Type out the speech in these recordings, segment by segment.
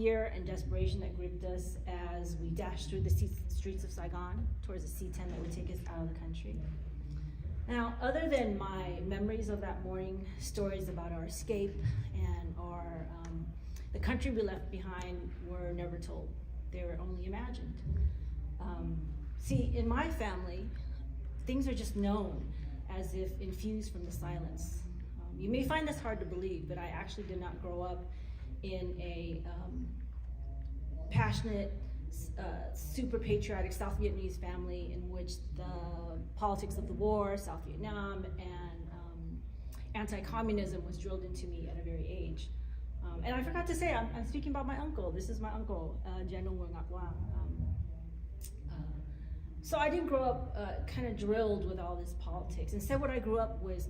Fear and desperation that gripped us as we dashed through the streets of Saigon towards a C-10 that would take us out of the country. Now, other than my memories of that morning, stories about our escape and the country we left behind were never told. They were only imagined. See, in my family, things are just known as if infused from the silence. You may find this hard to believe, but I actually did not grow up in a passionate, super patriotic South Vietnamese family in which the politics of the war, South Vietnam, and anti-communism was drilled into me at a very age. And I forgot to say, I'm speaking about my uncle. This is my uncle, General Hồ Ngọc Cẩn. So I didn't grow up kind of drilled with all this politics. Instead, what I grew up was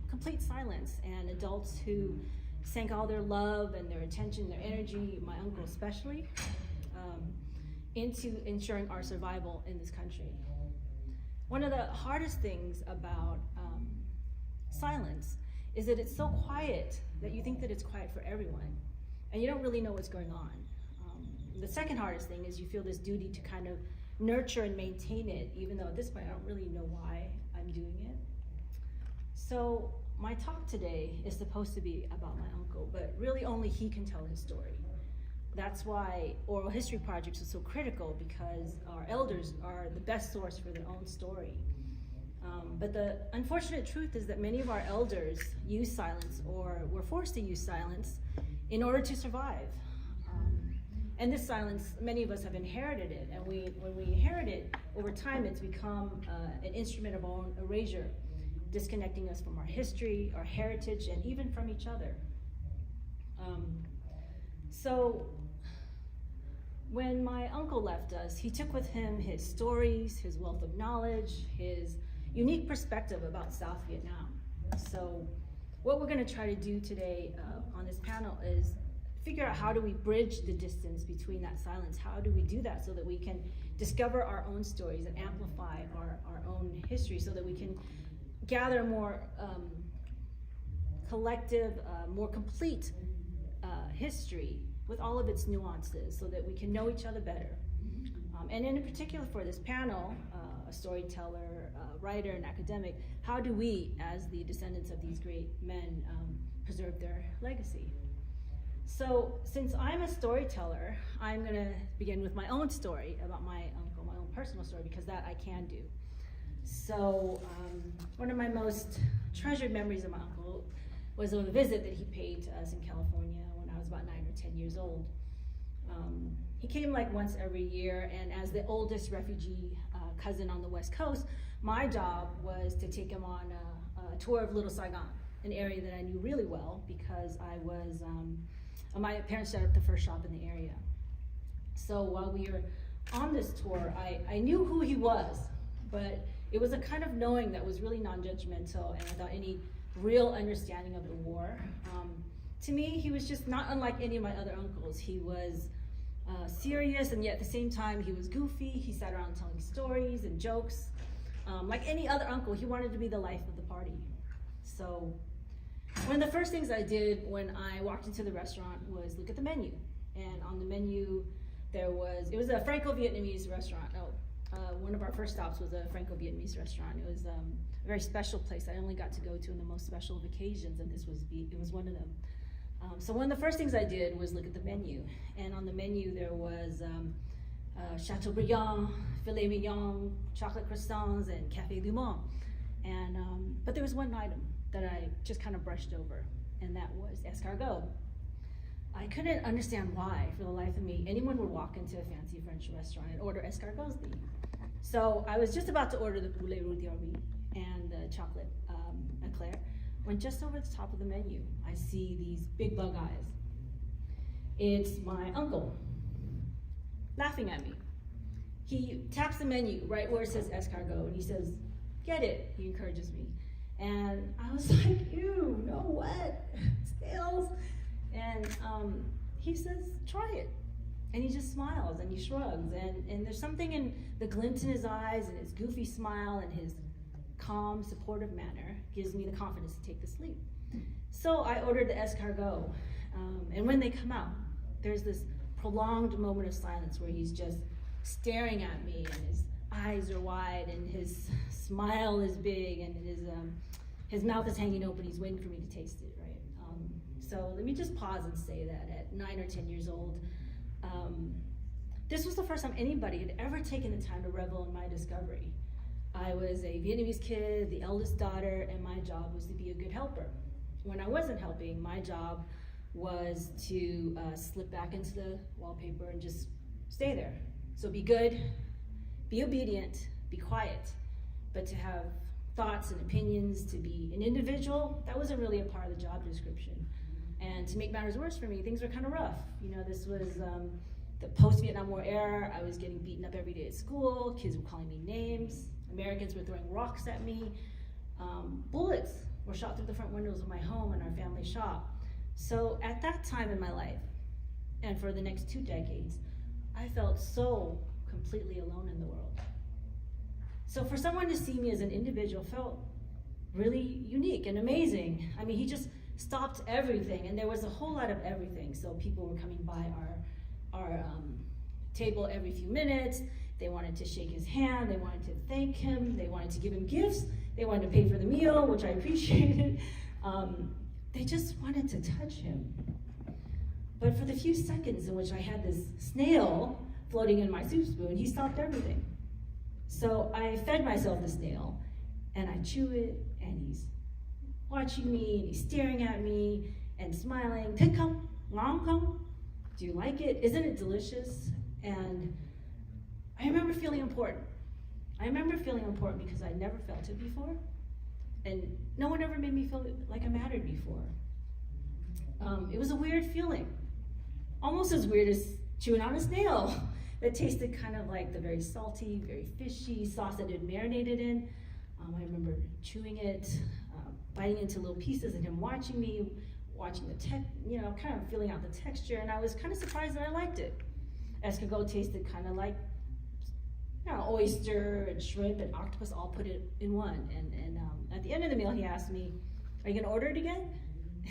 complete silence and adults who sank all their love and their attention, their energy, my uncle especially, into ensuring our survival in this country. One of the hardest things about silence is that it's so quiet that you think that it's quiet for everyone, and you don't really know what's going on. The second hardest thing is you feel this duty to kind of nurture and maintain it, even though at this point I don't really know why I'm doing it. So my talk today is supposed to be about my uncle, but really only he can tell his story. That's why oral history projects are so critical, because our elders are the best source for their own story. But the unfortunate truth is that many of our elders use silence, or were forced to use silence, in order to survive. And this silence, many of us have inherited it, and when we inherit it, over time it's become an instrument of our own erasure, disconnecting us from our history, our heritage, and even from each other. So when my uncle left us, he took with him his stories, his wealth of knowledge, his unique perspective about South Vietnam. So what we're going to try to do today on this panel is figure out how do we bridge the distance between that silence. How do we do that so that we can discover our own stories and amplify our own history, so that we can gather a more collective, more complete history with all of its nuances, so that we can know each other better. And in particular for this panel, a storyteller, a writer, an academic, how do we, as the descendants of these great men, preserve their legacy? So since I'm a storyteller, I'm gonna begin with my own story about my uncle, my own personal story, because that I can do. So one of my most treasured memories of my uncle was of a visit that he paid to us in California when I was about 9 or 10 years old. He came like once every year, and as the oldest refugee cousin on the West Coast, my job was to take him on a tour of Little Saigon, an area that I knew really well because I was, my parents set up the first shop in the area. So while we were on this tour, I knew who he was, but it was a kind of knowing that was really non-judgmental and without any real understanding of the war. To me, he was just not unlike any of my other uncles. He was serious, and yet at the same time, he was goofy. He sat around telling stories and jokes. Like any other uncle, he wanted to be the life of the party. So one of the first things I did when I walked into the restaurant was look at the menu. And on the menu, it was a Franco-Vietnamese restaurant. One of our first stops was a Franco-Vietnamese restaurant. It was a very special place I only got to go to on the most special of occasions, and it was one of them. So one of the first things I did was look at the menu. And on the menu there was Chateaubriand, filet mignon, chocolate croissants, and Café du Monde. And, but there was one item that I just kind of brushed over, and that was escargot. I couldn't understand why, for the life of me, anyone would walk into a fancy French restaurant and order escargots. So I was just about to order the poulet rôti and the chocolate eclair, when just over the top of the menu, I see these big bug eyes. It's my uncle, laughing at me. He taps the menu right where it says escargot, and he says, "Get it," he encourages me. And I was like, ew, no, what? Snails. And he says, "Try it." And he just smiles and he shrugs. And there's something in the glint in his eyes and his goofy smile and his calm, supportive manner gives me the confidence to take the leap. So I ordered the escargot. And when they come out, there's this prolonged moment of silence where he's just staring at me, and his eyes are wide, and his smile is big, and his mouth is hanging open. He's waiting for me to taste it, right? So let me just pause and say that at 9 or 10 years old, this was the first time anybody had ever taken the time to revel in my discovery. I was a Vietnamese kid, the eldest daughter, and my job was to be a good helper. When I wasn't helping, my job was to slip back into the wallpaper and just stay there. So be good, be obedient, be quiet, but to have thoughts and opinions, to be an individual, that wasn't really a part of the job description. And to make matters worse for me, things were kind of rough. You know, this was the post-Vietnam War era. I was getting beaten up every day at school. Kids were calling me names. Americans were throwing rocks at me. Bullets were shot through the front windows of my home and our family shop. So at that time in my life, and for the next 2 decades, I felt so completely alone in the world. So for someone to see me as an individual felt really unique and amazing. I mean, he just stopped everything, and there was a whole lot of everything. So people were coming by our table every few minutes. They wanted to shake his hand, they wanted to thank him, they wanted to give him gifts, they wanted to pay for the meal, which I appreciated. They just wanted to touch him. But for the few seconds in which I had this snail floating in my soup spoon, he stopped everything. So I fed myself the snail, and I chew it, and he's watching me, and he's staring at me, and smiling. Thích không? Ngon không? Do you like it? Isn't it delicious? And I remember feeling important. I remember feeling important because I never felt it before, and no one ever made me feel like I mattered before. It was a weird feeling, almost as weird as chewing on a snail that tasted kind of like the very salty, very fishy sauce that it had marinated in. I remember chewing it, biting into little pieces, and him watching me, watching the kind of feeling out the texture, and I was kind of surprised that I liked it. Escargot tasted kind of like, oyster and shrimp and octopus all put it in one. And at the end of the meal, he asked me, "Are you gonna order it again?"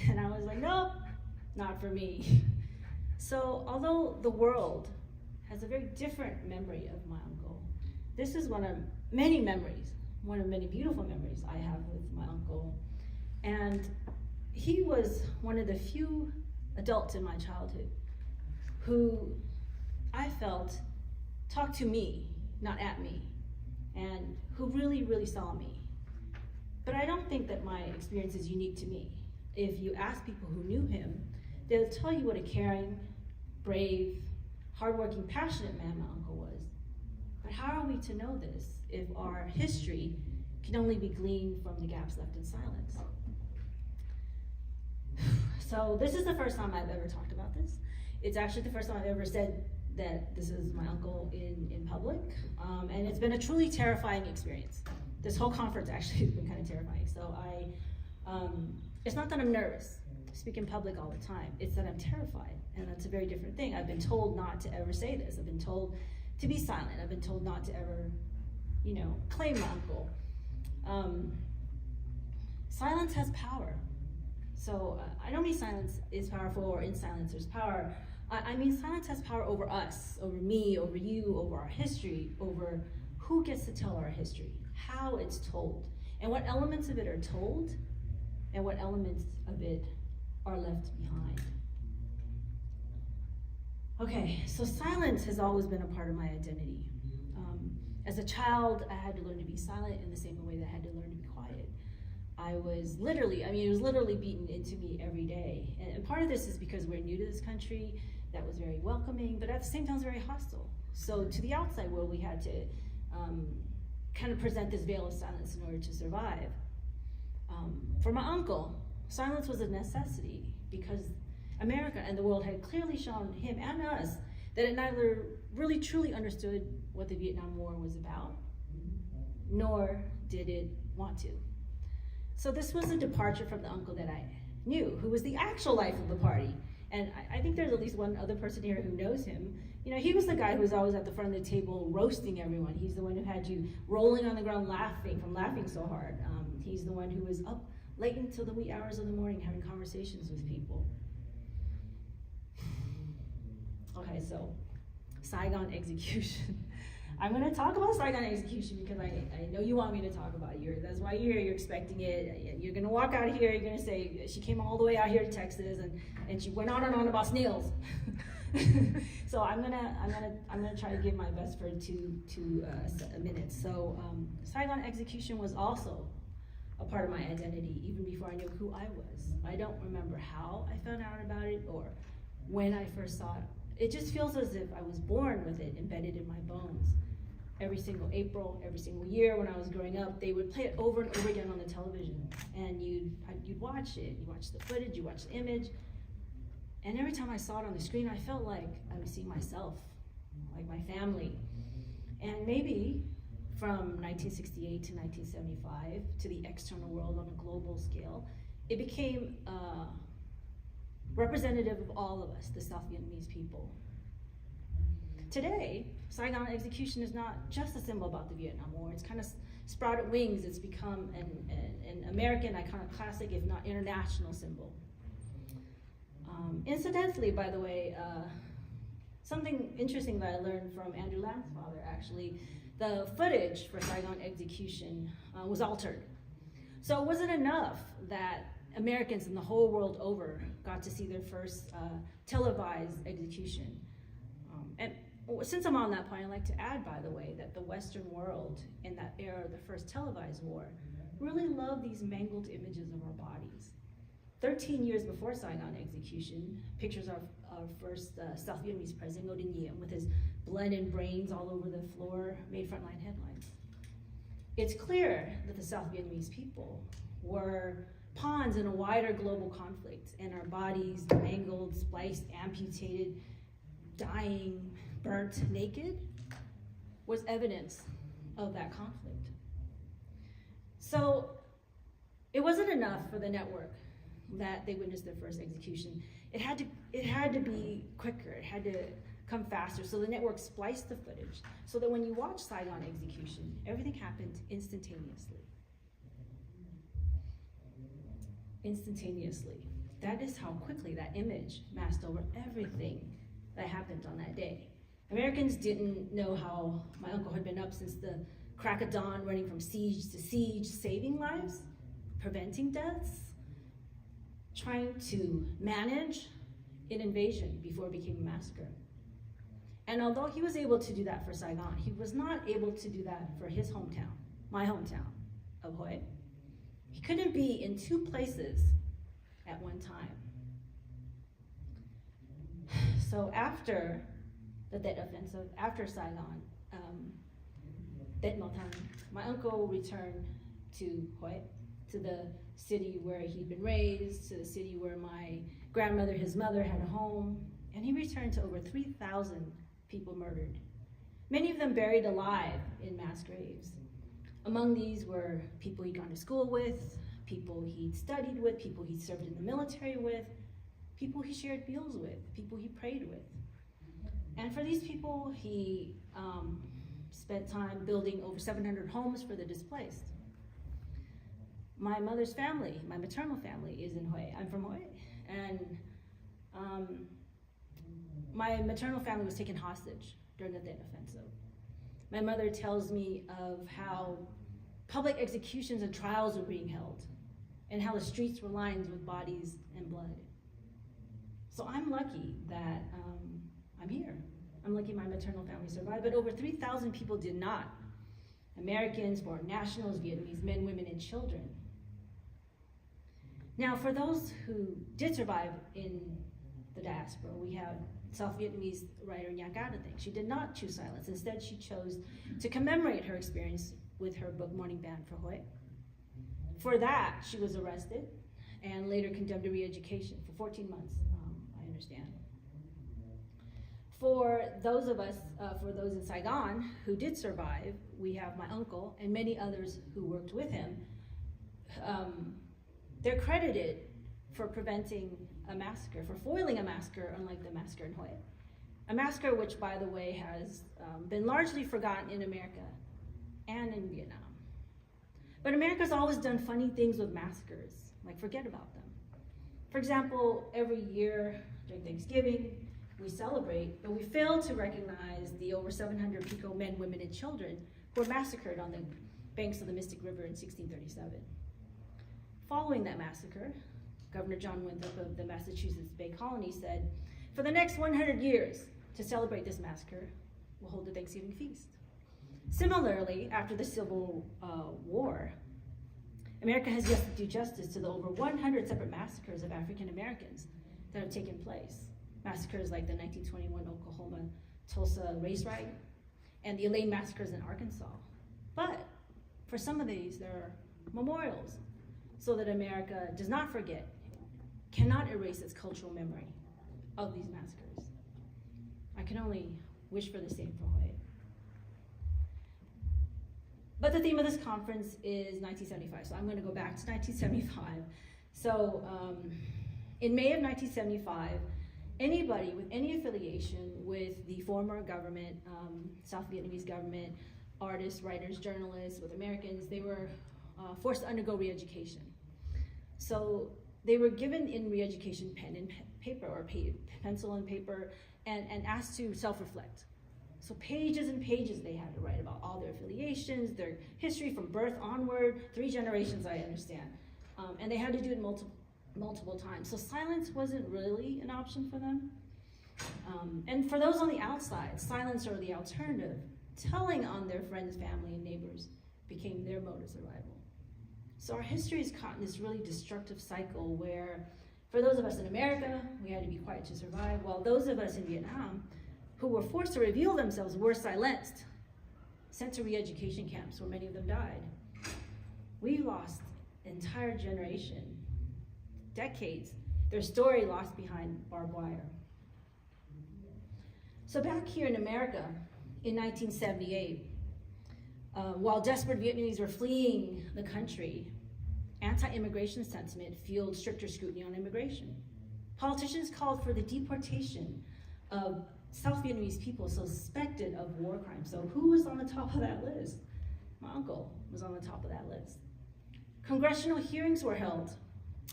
And I was like, "Nope, not for me." So although the world has a very different memory of my uncle, this is one of many memories, one of many beautiful memories I have with my uncle. And he was one of the few adults in my childhood who I felt talked to me, not at me, and who really, really saw me. But I don't think that my experience is unique to me. If you ask people who knew him, they'll tell you what a caring, brave, hardworking, passionate man my uncle was. But how are we to know this if our history can only be gleaned from the gaps left in silence? So this is the first time I've ever talked about this. It's actually the first time I've ever said that this is my uncle in public, and it's been a truly terrifying experience. This whole conference actually has been kind of terrifying. So it's not that I'm nervous. I speak in public all the time. It's that I'm terrified, and that's a very different thing. I've been told not to ever say this. I've been told to be silent. I've been told not to ever, claim my uncle. Silence has power. So I don't mean silence is powerful or in silence there's power. I mean silence has power over us, over me, over you, over our history, over who gets to tell our history, how it's told, and what elements of it are told, and what elements of it are left behind. Okay, so silence has always been a part of my identity. As a child, I had to learn to be silent in the same way that I had to learn to be quiet. It was literally beaten into me every day. And part of this is because we're new to this country that was very welcoming, but at the same time, it was very hostile. So to the outside world, we had to kind of present this veil of silence in order to survive. For my uncle, silence was a necessity because America and the world had clearly shown him and us that it neither really truly understood what the Vietnam War was about, nor did it want to. So this was a departure from the uncle that I knew, who was the actual life of the party. And I think there's at least one other person here who knows him. He was the guy who was always at the front of the table roasting everyone. He's the one who had you rolling on the ground laughing so hard. He's the one who was up late until the wee hours of the morning having conversations with people. Okay, so Saigon execution. I'm going to talk about Saigon execution because I know you want me to talk about it. That's why you're here. You're expecting it. You're going to walk out here. You're going to say she came all the way out here to Texas and she went on and on about snails. So I'm gonna try to give my best for two minutes. So Saigon execution was also a part of my identity even before I knew who I was. I don't remember how I found out about it or when I first saw it. It just feels as if I was born with it embedded in my bones. Every single April, every single year when I was growing up, they would play it over and over again on the television. And you'd watch it, you watch the footage, you watch the image. And every time I saw it on the screen, I felt like I was seeing myself, like my family. And maybe from 1968 to 1975 to the external world on a global scale, it became representative of all of us, the South Vietnamese people. Today, Saigon execution is not just a symbol about the Vietnam War. It's kind of sprouted wings. It's become an American iconoclastic, if not international symbol. Incidentally, by the way, something interesting that I learned from Andrew Lam's father, actually, the footage for Saigon execution was altered. So it wasn't enough that Americans in the whole world over got to see their first televised execution. And since I'm on that point, I'd like to add, by the way, that the Western world in that era of the first televised war really loved these mangled images of our bodies. 13 years before Saigon execution, pictures of our first South Vietnamese president, Ngo Dinh Diem, with his blood and brains all over the floor, made frontline headlines. It's clear that the South Vietnamese people were pawns in a wider global conflict, and our bodies, mangled, spliced, amputated, dying, burnt, naked, was evidence of that conflict. So it wasn't enough for the network that they witnessed their first execution. It had to be quicker. It had to come faster. So the network spliced the footage so that when you watch Saigon execution, everything happened instantaneously. Instantaneously. That is how quickly that image masked over everything that happened on that day. Americans didn't know how my uncle had been up since the crack of dawn, running from siege to siege, saving lives, preventing deaths, trying to manage an invasion before it became a massacre. And although he was able to do that for Saigon, he was not able to do that for his hometown, my hometown of Hue. He couldn't be in two places at one time. So after the Tet Offensive, after Saigon, Tet Mo Thang, my uncle returned to Hue, to the city where he'd been raised, to the city where my grandmother, his mother, had a home, and he returned to over 3,000 people murdered, many of them buried alive in mass graves. Among these were people he'd gone to school with, people he'd studied with, people he'd served in the military with, people he shared meals with, people he prayed with. And for these people, he spent time building over 700 homes for the displaced. My mother's family, my maternal family, is in Hue. I'm from Hue. And my maternal family was taken hostage during the Tet Offensive. My mother tells me of how public executions and trials were being held, and how the streets were lined with bodies and blood. So I'm lucky that I'm here. I'm lucky my maternal family survived, but over 3,000 people did not. Americans, foreign nationals, Vietnamese men, women, and children. Now, for those who did survive in the diaspora, we have South Vietnamese writer Nhan Ga Thich. She did not choose silence. Instead, she chose to commemorate her experience with her book, Morning Band for Hue. For that, she was arrested and later condemned to re-education for 14 months, I understand. For those of us, for those in Saigon who did survive, we have my uncle and many others who worked with him. They're credited for preventing a massacre, for foiling a massacre, unlike the massacre in Hue. A massacre which, by the way, has been largely forgotten in America and in Vietnam. But America's always done funny things with massacres, like forget about them. For example, every year during Thanksgiving, we celebrate, but we fail to recognize the over 700 Pico men, women, and children who were massacred on the banks of the Mystic River in 1637. Following that massacre, Governor John Winthrop of the Massachusetts Bay Colony said, for the next 100 years, to celebrate this massacre, we'll hold a Thanksgiving feast. Similarly, after the Civil War, America has yet to do justice to the over 100 separate massacres of African Americans that have taken place. Massacres like the 1921 Oklahoma Tulsa race riot and the Elaine massacres in Arkansas. But for some of these, there are memorials so that America does not forget, cannot erase its cultural memory of these massacres. I can only wish for the same for Hawaii. But the theme of this conference is 1975, so I'm going to go back to 1975. So in May of 1975, anybody with any affiliation with the former government, South Vietnamese government, artists, writers, journalists, with Americans, they were forced to undergo re-education. So they were given in re-education pen and paper, or pencil and paper, and asked to self-reflect. So pages and pages they had to write about all their affiliations, their history from birth onward, 3 generations I understand. And they had to do it multiple times. So silence wasn't really an option for them. And for those on the outside, silence or the alternative, telling on their friends, family, and neighbors became their mode of survival. So our history is caught in this really destructive cycle where, for those of us in America, we had to be quiet to survive, while those of us in Vietnam, who were forced to reveal themselves, were silenced, sent to re-education camps where many of them died. We lost an entire generation, decades, their story lost behind barbed wire. So back here in America, in 1978, while desperate Vietnamese were fleeing the country, anti-immigration sentiment fueled stricter scrutiny on immigration. Politicians called for the deportation of South Vietnamese people suspected of war crimes. So who was on the top of that list? My uncle was on the top of that list. Congressional hearings were held,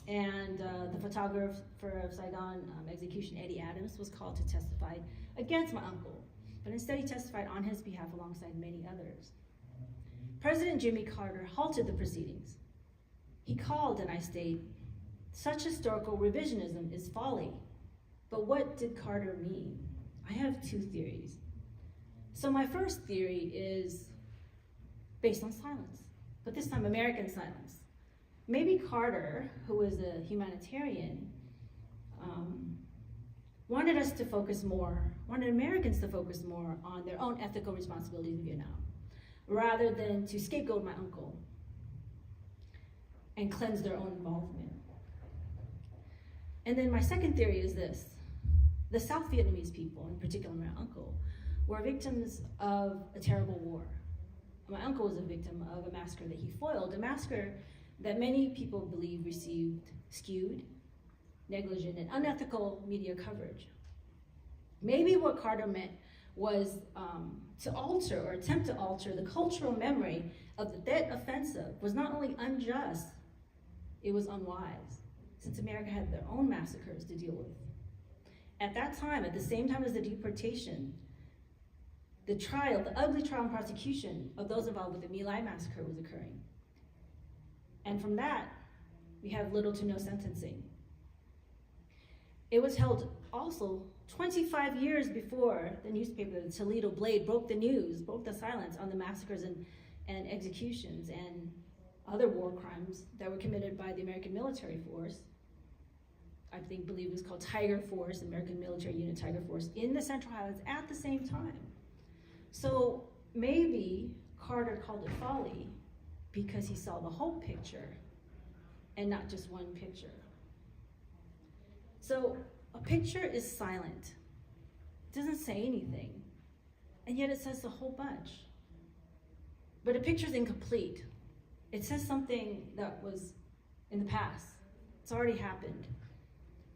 and the photographer of Saigon execution, Eddie Adams, was called to testify against my uncle, but instead he testified on his behalf alongside many others. President Jimmy Carter halted the proceedings. He called, and I state, such historical revisionism is folly. But what did Carter mean? I have 2 theories. So my first theory is based on silence, but this time American silence. Maybe Carter, who was a humanitarian, wanted Americans to focus more on their own ethical responsibilities in Vietnam, rather than to scapegoat my uncle and cleanse their own involvement. And then my second theory is this. The South Vietnamese people, in particular my uncle, were victims of a terrible war. My uncle was a victim of a massacre that he foiled, a massacre that many people believe received skewed, negligent, and unethical media coverage. Maybe what Carter meant was to alter or attempt to alter the cultural memory of that offensive was not only unjust, it was unwise, since America had their own massacres to deal with. At that time, at the same time as the deportation, the trial, the ugly trial and prosecution of those involved with the My Lai massacre was occurring. And from that, we have little to no sentencing. It was held also 25 years before the newspaper, the Toledo Blade, broke the news, broke the silence on the massacres and executions and other war crimes that were committed by the American military force. I believe it was called Tiger Force, American Military Unit Tiger Force, in the Central Highlands at the same time. So maybe Carter called it folly because he saw the whole picture and not just one picture. So a picture is silent. It doesn't say anything, and yet it says a whole bunch. But a picture is incomplete. It says something that was in the past. It's already happened.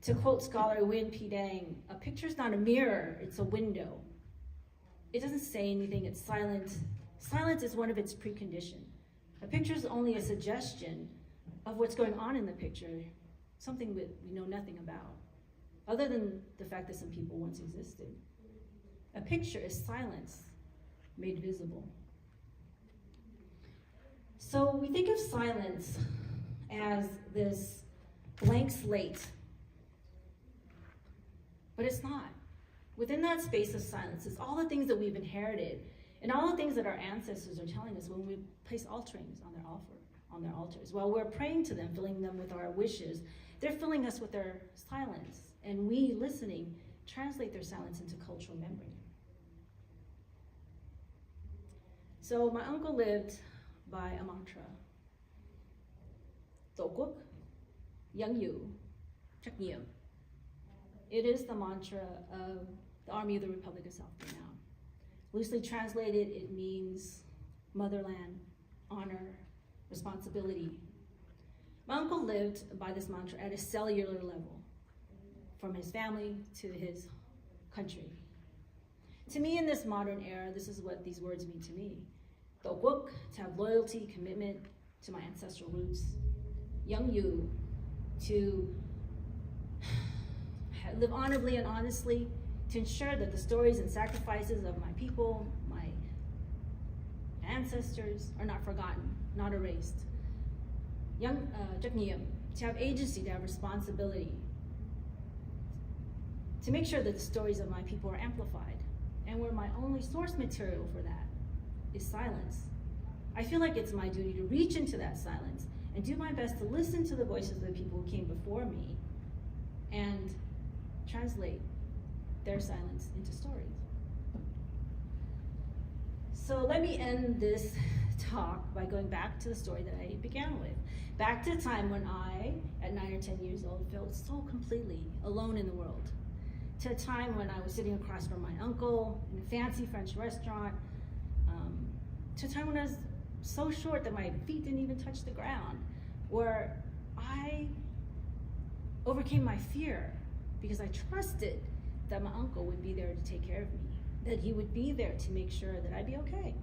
To quote scholar Nguyen P. Dang, a picture is not a mirror, it's a window. It doesn't say anything, it's silent. Silence is one of its preconditions. A picture is only a suggestion of what's going on in the picture, something that we know nothing about. other than the fact that some people once existed. A picture is silence made visible. So we think of silence as this blank slate, but it's not. Within that space of silence is all the things that we've inherited and all the things that our ancestors are telling us when we place offerings on their altars. While we're praying to them, filling them with our wishes, they're filling us with their silence, and we, listening, translate their silence into cultural memory. So my uncle lived by a mantra: Tổ quốc, Young You, Trách nhiệm. It is the mantra of the Army of the Republic of South Vietnam. Loosely translated, it means motherland, honor, responsibility. My uncle lived by this mantra at a cellular level, from his family to his country. To me, in this modern era, this is what these words mean to me. Tổ quốc, to have loyalty, commitment to my ancestral roots. Young You, to live honorably and honestly, to ensure that the stories and sacrifices of my people, my ancestors, are not forgotten, not erased. Trách nhiệm, to have agency, to have responsibility, to make sure that the stories of my people are amplified. And where my only source material for that is silence, I feel like it's my duty to reach into that silence and do my best to listen to the voices of the people who came before me and translate their silence into stories. So let me end this talk by going back to the story that I began with. Back to a time when I, at 9 or 10 years old, felt so completely alone in the world. To a time when I was sitting across from my uncle in a fancy French restaurant. To a time when I was so short that my feet didn't even touch the ground. Where I overcame my fear because I trusted that my uncle would be there to take care of me, that he would be there to make sure that I'd be okay,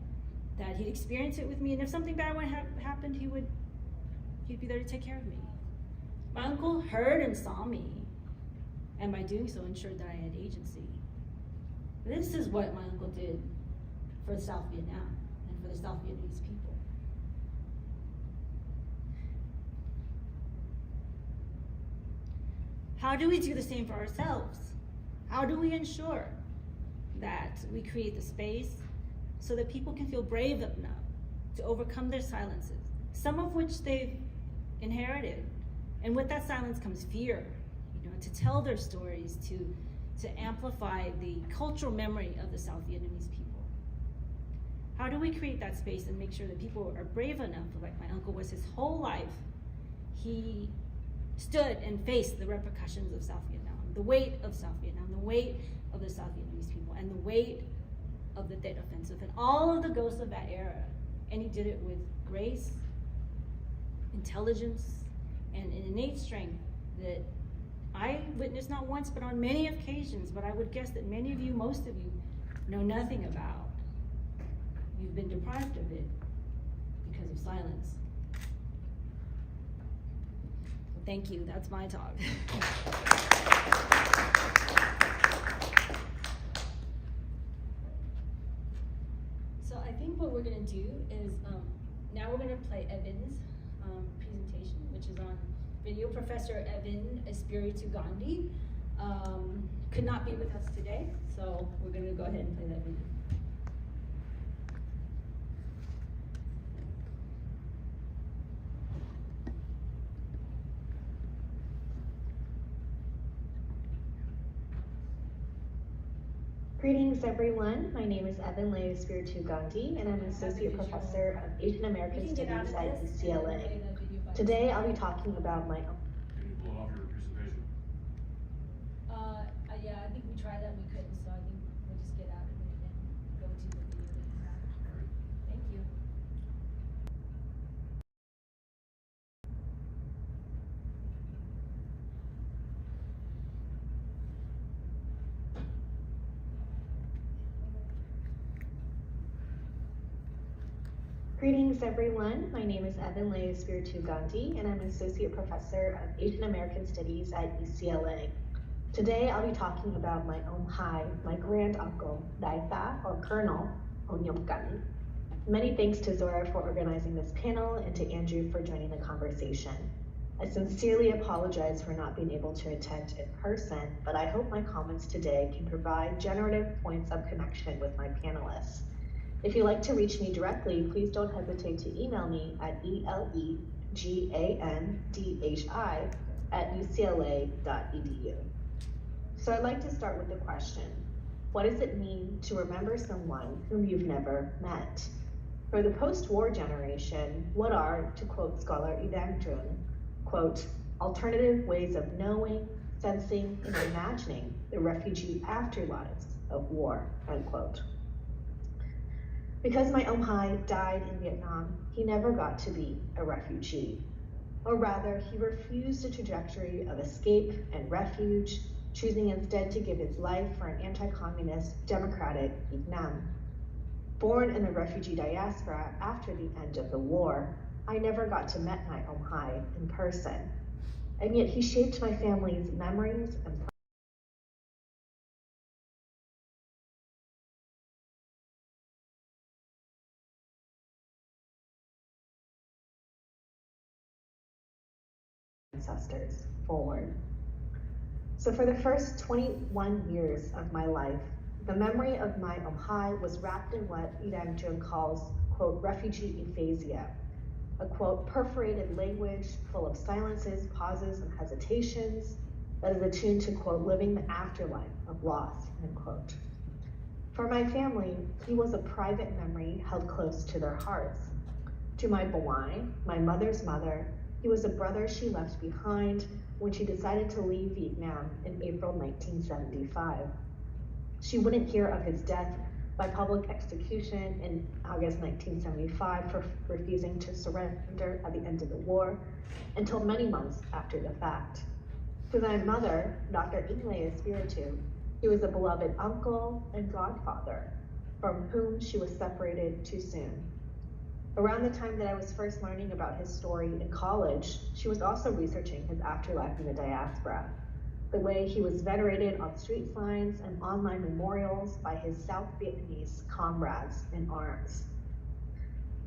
that he'd experience it with me, and if something bad happened, he'd be there to take care of me. My uncle heard and saw me, and by doing so ensured that I had agency. This is what my uncle did for South Vietnam and for the South Vietnamese people. How do we do the same for ourselves? How do we ensure that we create the space so that people can feel brave enough to overcome their silences, some of which they've inherited? And with that silence comes fear, to tell their stories, to amplify the cultural memory of the South Vietnamese people. How do we create that space and make sure that people are brave enough, like my uncle was his whole life? He stood and faced the repercussions of South Vietnam, the weight of South Vietnam, the weight of the South Vietnamese people, and the weight of the Tet Offensive, and all of the ghosts of that era. And he did it with grace, intelligence, and an innate strength that I witnessed not once, but on many occasions, but I would guess that many of you, most of you, know nothing about. You've been deprived of it because of silence. Thank you, that's my talk. So I think what we're gonna do is, now we're gonna play Evyn's presentation, which is on video. Professor Evyn Espiritu Gandhi could not be with us today, so we're gonna go ahead and play that video. Greetings everyone, my name is Evyn Espiritu Gandhi and I'm an Associate Professor of Asian American Studies at UCLA. Today I'll be talking about my own. Can you pull off your presentation? Yeah, I think we tried that, we couldn't, so I think we'll just get out of it and go to the video that you have. All right. Thank you. Greetings everyone, my name is Evyn Espiritu Gandhi and I'm an Associate Professor of Asian American Studies at UCLA. Today, I'll be talking about my own high, my grand uncle, Đại tá or Colonel Hồ Ngọc Cẩn. Many thanks to Zora for organizing this panel and to Andrew for joining the conversation. I sincerely apologize for not being able to attend in person, but I hope my comments today can provide generative points of connection with my panelists. If you'd like to reach me directly, please don't hesitate to email me at elegandhi@ucla.edu. So I'd like to start with the question, what does it mean to remember someone whom you've never met? For the post-war generation, what are, to quote scholar Evyn, quote, alternative ways of knowing, sensing, and imagining the refugee afterlives of war, unquote. Because my Omhai died in Vietnam, he never got to be a refugee. Or rather, he refused a trajectory of escape and refuge, choosing instead to give his life for an anti-communist, democratic Vietnam. Born in the refugee diaspora after the end of the war, I never got to meet my Omhai in person. And yet he shaped my family's memories and ancestors forward. So for the first 21 years of my life, the memory of my Omhai was wrapped in what Evyn calls, quote, refugee aphasia, a, quote, perforated language full of silences, pauses, and hesitations that is attuned to, quote, living the afterlife of loss, end quote. For my family, he was a private memory held close to their hearts. To my Bawai, my mother's mother, he was a brother she left behind when she decided to leave Vietnam in April 1975. She wouldn't hear of his death by public execution in August 1975 for refusing to surrender at the end of the war until many months after the fact. To my mother, Dr. Espiritu, he was a beloved uncle and godfather from whom she was separated too soon. Around the time that I was first learning about his story in college, she was also researching his afterlife in the diaspora, the way he was venerated on street signs and online memorials by his South Vietnamese comrades in arms.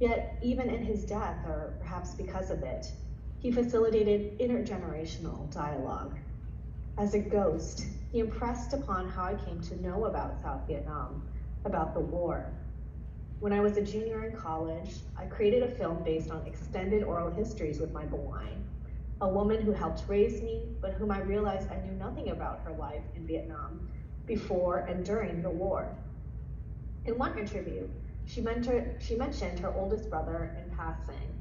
Yet, even in his death, or perhaps because of it, he facilitated intergenerational dialogue. As a ghost, he impressed upon how I came to know about South Vietnam, about the war. When I was a junior in college, I created a film based on extended oral histories with my Bawai, a woman who helped raise me, but whom I realized I knew nothing about her life in Vietnam before and during the war. In one interview, she mentioned her oldest brother in passing,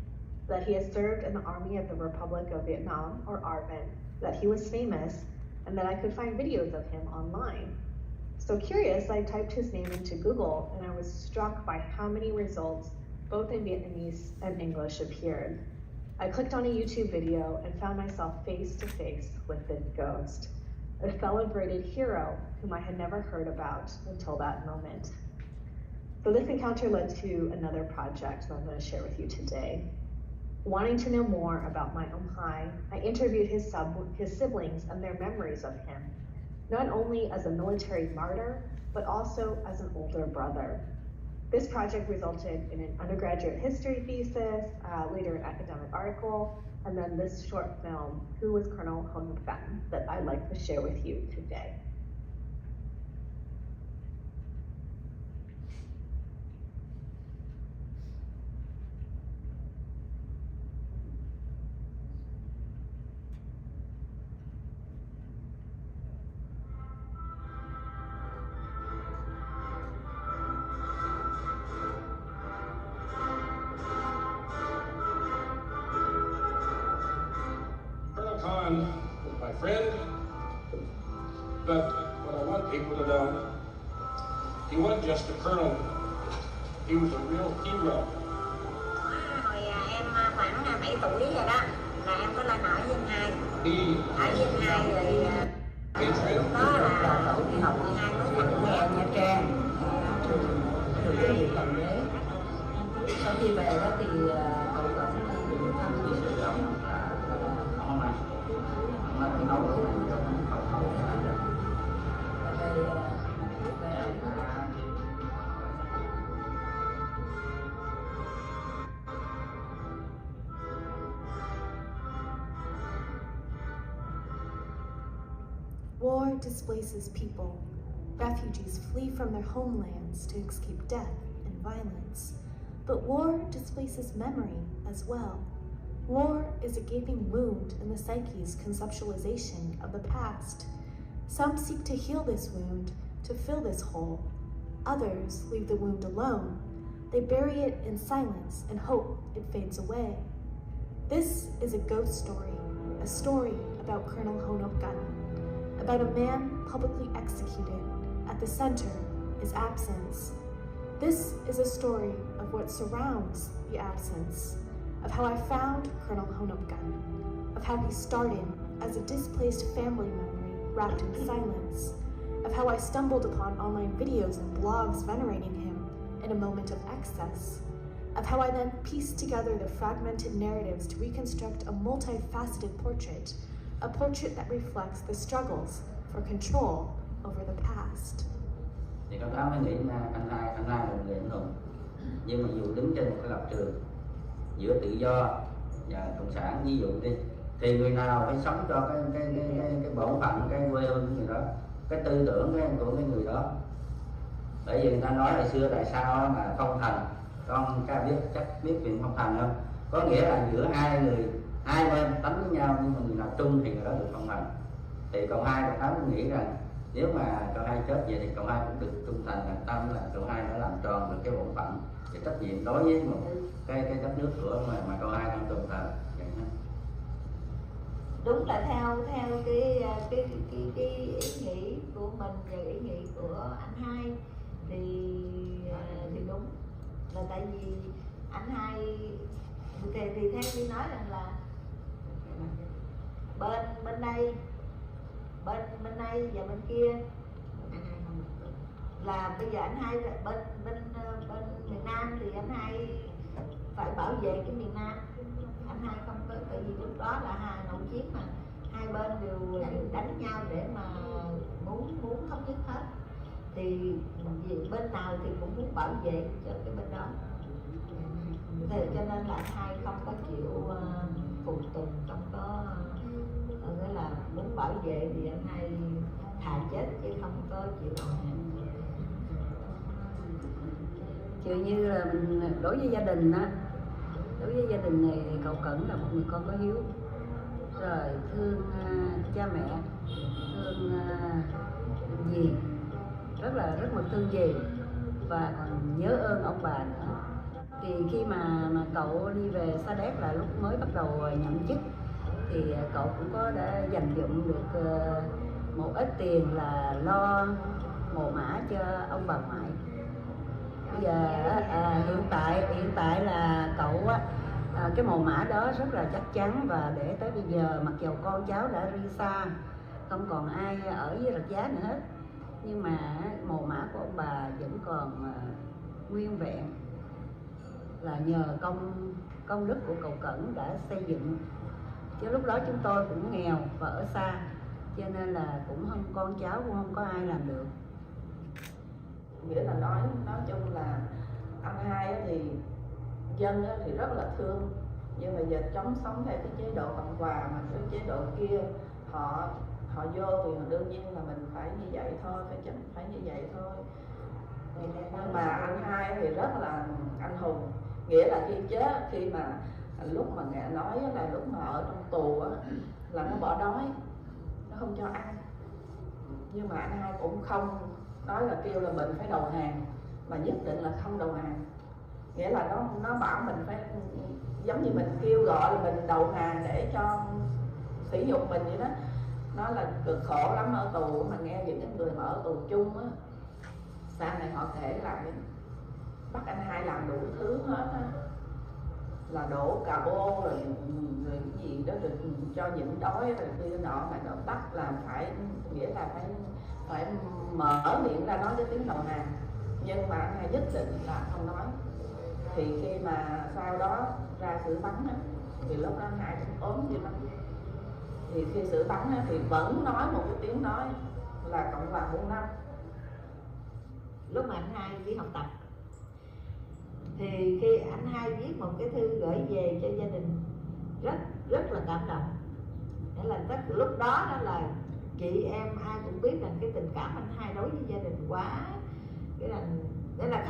that he had served in the Army of the Republic of Vietnam, or ARVN, that he was famous, and that I could find videos of him online. So curious, I typed his name into Google, and I was struck by how many results, both in Vietnamese and English, appeared. I clicked on a YouTube video and found myself face to face with this ghost, a celebrated hero whom I had never heard about until that moment. So this encounter led to another project that I'm going to share with you today. Wanting to know more about my Omhai, I interviewed his siblings and their memories of him, not only as a military martyr, but also as an older brother. This project resulted in an undergraduate history thesis, later an academic article, and then this short film, Who was Colonel Hồ Ngọc Cẩn, that I'd like to share with you today. Was my friend, but what I want people to know, he wasn't just a colonel, he was a real hero. Hồi em khoảng 7 tuổi rồi đó, là em có lên ở Vinh 2. Ở Vinh 2 rồi lúc đó là tổ đi học 12 mới thẳng về Nha Trang, trường cái gì Tổng đế. Sau khi về đó thì cậu Cẩn đi được thăm với sự sống và nấu War displaces people. Refugees flee from their homelands to escape death and violence. But war displaces memory as well. War is a gaping wound in the psyche's conceptualization of the past. Some seek to heal this wound, to fill this hole. Others leave the wound alone. They bury it in silence and hope it fades away. This is a ghost story, a story about Colonel Hồ Ngọc Cẩn, about a man publicly executed. At the center is absence. This is a story of what surrounds the absence, of how I found Colonel Hồ Ngọc Cẩn, of how he started as a displaced family memory wrapped in silence, of how I stumbled upon online videos and blogs venerating him in a moment of excess, of how I then pieced together the fragmented narratives to reconstruct a multifaceted portrait, a portrait that reflects the struggles for control over the past. Thì lúc đó mới nghĩ anh hai là một người anh hùng, nhưng mà dù đứng trên một cái lập trường giữa tự do và cộng sản ví dụ đi, thì người nào phải sống cho cái bổn phận, cái quê hương của người đó, cái tư tưởng của cái người đó. Bởi vì người ta nói hồi xưa tại sao mà phong thành, con ca chắc biết chuyện phong thành không? Có nghĩa là giữa hai bên đánh với nhau, nhưng mà người nào trung thì người đó được phong thành. Thì cậu hai nghĩ rằng nếu mà cậu hai chết vậy thì cậu hai cũng được trung thành, là tâm là cậu hai đã làm tròn được cái bổn phận và trách nhiệm đối với một cái đất nước của mà cậu hai đang tồn tại. Đúng là theo cái ý nghĩ của mình và ý nghĩ của anh hai thì đúng là tại vì anh hai thì theo như nói rằng là bên đây và bên kia là bây giờ anh hai bên miền Nam thì anh hai phải bảo vệ cái miền Nam, anh hai không có, tại vì lúc đó là hai nội chiến mà hai bên đều đánh nhau để mà muốn thống nhất hết, thì bên nào thì cũng muốn bảo vệ cho cái bên đó, thì cho nên là anh hai không có chịu phục tùng, không có nghĩa là muốn bảo vệ thì anh hai thà chết chứ không có chịu đầu hàng. Chứ như là đối với gia đình á, đối với gia đình này thì cậu Cẩn là một người con có hiếu, rồi thương cha mẹ, thương dì, rất mực thương dì và còn nhớ ơn ông bà nữa. Thì khi mà cậu đi về Sa Đéc là lúc mới bắt đầu nhậm chức thì cậu cũng đã dành dụm được một ít tiền là lo mồ mả cho ông bà ngoại. Bây giờ hiện tại là cậu cái mồ mả đó rất là chắc chắn, và để tới bây giờ mặc dầu con cháu đã ly xa, không còn ai ở với Rạch Giá nữa hết, nhưng mà mồ mả của ông bà vẫn còn nguyên vẹn, là nhờ công đức của cậu Cẩn đã xây dựng. Chứ lúc đó chúng tôi cũng nghèo và ở xa, cho nên là cũng không, con cháu cũng không có ai làm được. Nghĩa là nói chung là anh hai thì dân thì rất là thương, nhưng mà giờ sống theo cái chế độ Cộng hòa, mà cái chế độ kia họ vô thì đương nhiên là mình phải như vậy thôi, phải như vậy thôi. Nhưng mà anh hai thì rất là anh hùng, nghĩa là khi mà lúc mà nghe nói là lúc mà ở trong tù á, là nó bỏ đói, nó không cho ăn, nhưng mà anh hai cũng không nói là kêu là mình phải đầu hàng, mà nhất định là không đầu hàng. Nghĩa là nó bảo mình phải giống như mình kêu gọi là mình đầu hàng để cho sỉ nhục mình vậy đó. Nó là cực khổ lắm ở tù, mà nghe những cái người mà ở tù chung á, sau này họ kể lại bắt anh hai làm đủ thứ hết á, là đổ cà bô rồi cái gì đó, được cho nhịn đói rồi kia nọ, mà nó bắt làm phải, nghĩa là phải mở miệng ra nói cái tiếng đầu hàng, nhưng mà anh hai nhất định là không nói. Thì khi mà sau đó ra xử bắn á, thì lúc đó anh hai cũng ốm dữ lắm, thì khi xử bắn á, thì vẫn nói một cái tiếng nói là Cộng hòa muôn năm. Lúc mà anh hai đi học tập thì khi anh hai viết một cái thư gửi về cho gia đình rất là cảm động. Nghĩa là lúc đó là chị em ai cũng biết rằng cái tình cảm anh hai đối với gia đình quá cái là nghĩa là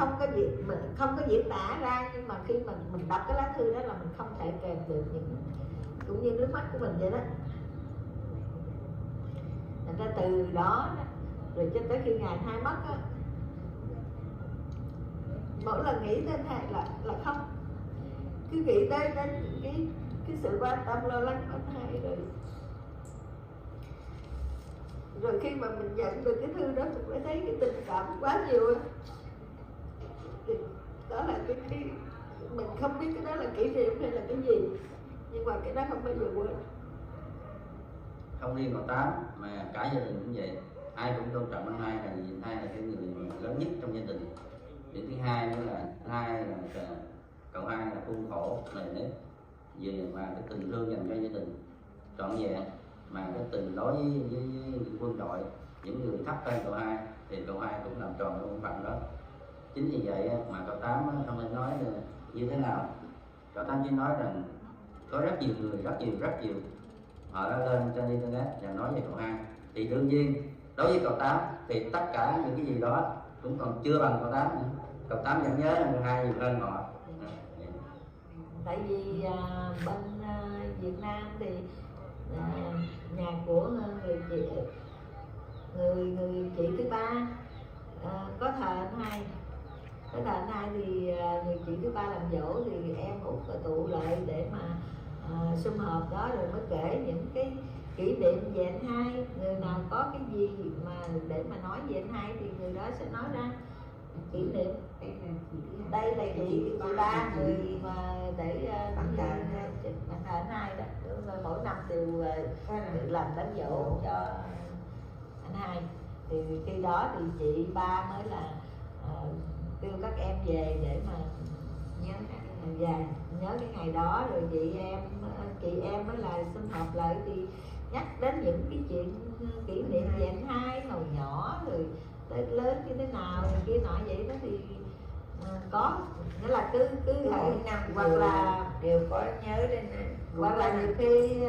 không có diễn tả ra, nhưng mà khi mình đọc cái lá thư đó là mình không thể kèm được những cũng như nước mắt của mình vậy đó. Thành ra từ đó rồi cho tới khi ngày hai mất á, mỗi lần nghĩ đến hai là không, cứ nghĩ tới đến cái sự quan tâm lo lắng của anh hai rồi khi mà mình nhận được cái thư đó mình mới thấy cái tình cảm quá nhiều á. Thì đó là cái mình không biết cái đó là kỷ niệm hay là cái gì, nhưng mà cái đó không bao giờ quên. Không riêng cậu Tám mà cả gia đình cũng vậy, ai cũng tôn trọng anh hai, là vì anh hai là cái người lớn nhất trong gia đình. Điểm thứ hai nữa là cậu hai là khuôn khổ nề nếp về mà cái tình thương dành cho gia đình trọn vẹn, mà cái tình đối với quân đội, những người thấp hơn cậu hai thì cậu hai cũng làm tròn cái bổn phận đó. Chính vì vậy mà cậu Tám không nên nói như thế nào, cậu Tám chỉ nói rằng có rất nhiều người, rất nhiều họ đã lên trên internet và nói về cậu hai, thì đương nhiên đối với cậu Tám thì tất cả những cái gì đó cũng còn chưa bằng cậu Tám nữa. Cậu Tám vẫn nhớ cậu hai nhiều hơn họ. Tại vì bên Việt Nam thì nhà của người chị thứ ba có thờ anh hai. Cái thờ anh hai thì người chị thứ ba làm dỗ thì em út tụ lại để mà sum họp đó, rồi mới kể những cái kỷ niệm về anh hai. Người nào có cái gì mà để mà nói về anh hai thì người đó sẽ nói ra kỷ niệm. Đây là chị ba người mà để bàn thờ anh hai đó, mỗi năm đều làm đám dỗ cho anh hai. Thì khi đó thì chị ba mới là kêu các em về để mà nhớ cái ngày đó, rồi chị em mới là sum họp lại thì nhắc đến những cái chuyện kỷ niệm về anh hai hồi nhỏ rồi tới lớn như thế nào rồi kia nọ vậy đó. Thì có nghĩa là cứ mỗi năm hoặc là đều có nhớ đến, hoặc là nhiều khi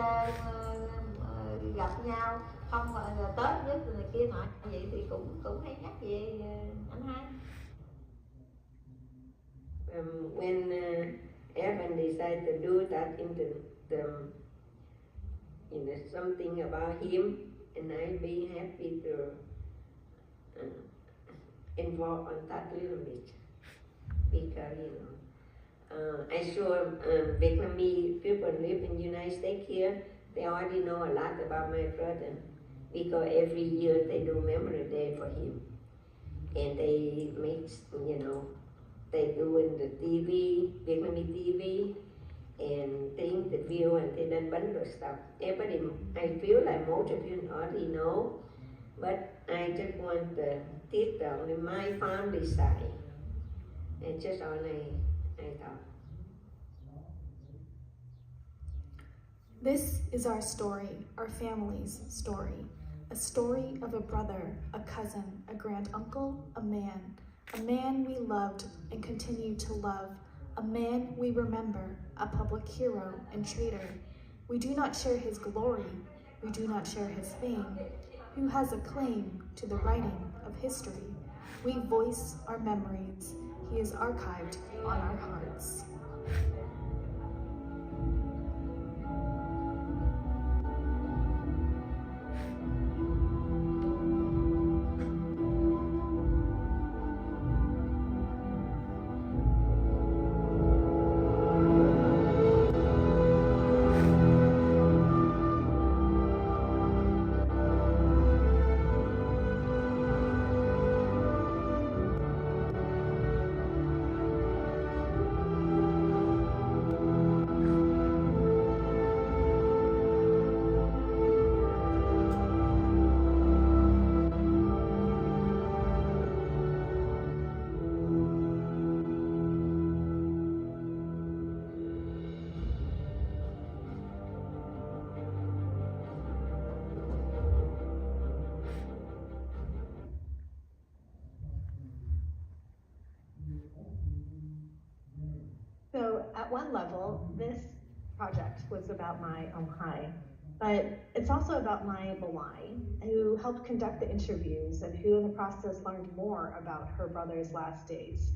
gặp nhau không Tết nhất này kia nọ vậy thì cũng hay nhắc về anh hai. When Evyn decided to do that into something about him, and I'd be happy to involve on that little bit, because I sure Vietnamese people live in the United States here, they already know a lot about my brother, because every year they do memory day for him, and they make they do in the TV, Vietnamese TV, and things, the view, and they done bunch of stuff. Everybody, I feel like most of you already know, but I just want to teach on my family side, and just on I thought. This is our story, our family's story. A story of a brother, a cousin, a granduncle, a man we loved and continue to love, a man we remember, a public hero and traitor. We do not share his glory, we do not share his fame. Who has a claim to the writing of history? We voice our memories, he is archived on our hearts. So at one level, this project was about my Omhai, But it's also about my Bawai, who helped conduct the interviews and who in the process learned more about her brother's last days,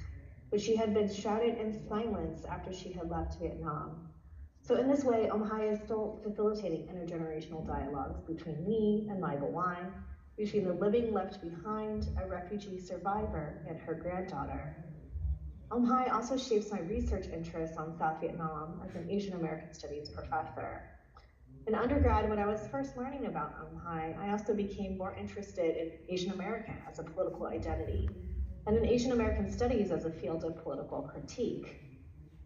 which she had been shrouded in silence after she had left Vietnam. So in this way, Hai is still facilitating intergenerational dialogues between me and my Bawai, between the living left behind, a refugee survivor, and her granddaughter. Hai also shapes my research interests on South Vietnam as an Asian American Studies professor. In undergrad, when I was first learning about Hai, I also became more interested in Asian American as a political identity, and in Asian American Studies as a field of political critique.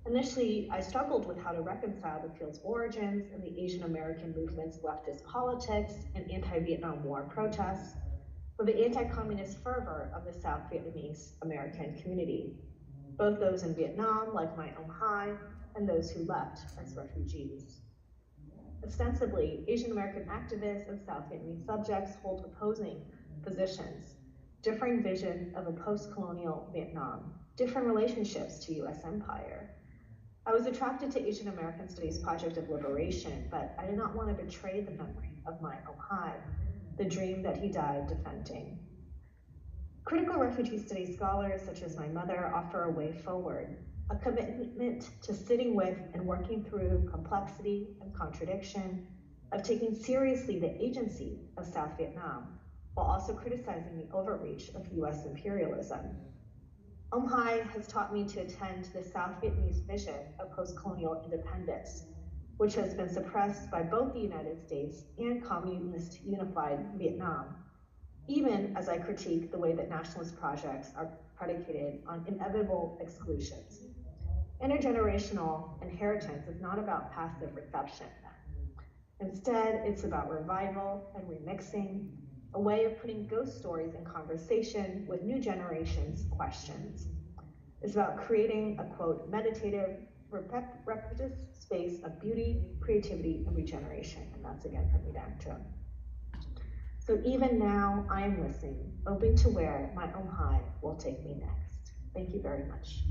Initially, I struggled with how to reconcile the field's origins and the Asian American movement's leftist politics and anti-Vietnam War protests with the anti-communist fervor of the South Vietnamese American community, both those in Vietnam, like my Hai, and those who left as refugees. Ostensibly, Asian American activists and South Vietnamese subjects hold opposing positions, differing vision of a post-colonial Vietnam, different relationships to US empire. I was attracted to Asian American Studies Project of Liberation, but I did not want to betray the memory of my Hai, the dream that he died defending. Critical refugee studies scholars such as my mother offer a way forward, a commitment to sitting with and working through complexity and contradiction, of taking seriously the agency of South Vietnam, while also criticizing the overreach of US imperialism. Hai has taught me to attend the South Vietnamese vision of post-colonial independence, which has been suppressed by both the United States and communist unified Vietnam, even as I critique the way that nationalist projects are predicated on inevitable exclusions. Intergenerational inheritance is not about passive reception. Instead, it's about revival and remixing, a way of putting ghost stories in conversation with new generations' questions. It's about creating a, quote, meditative, repetitive space of beauty, creativity, and regeneration. And that's again from Udang. So even now, I am listening, open to where my Hai will take me next. Thank you very much.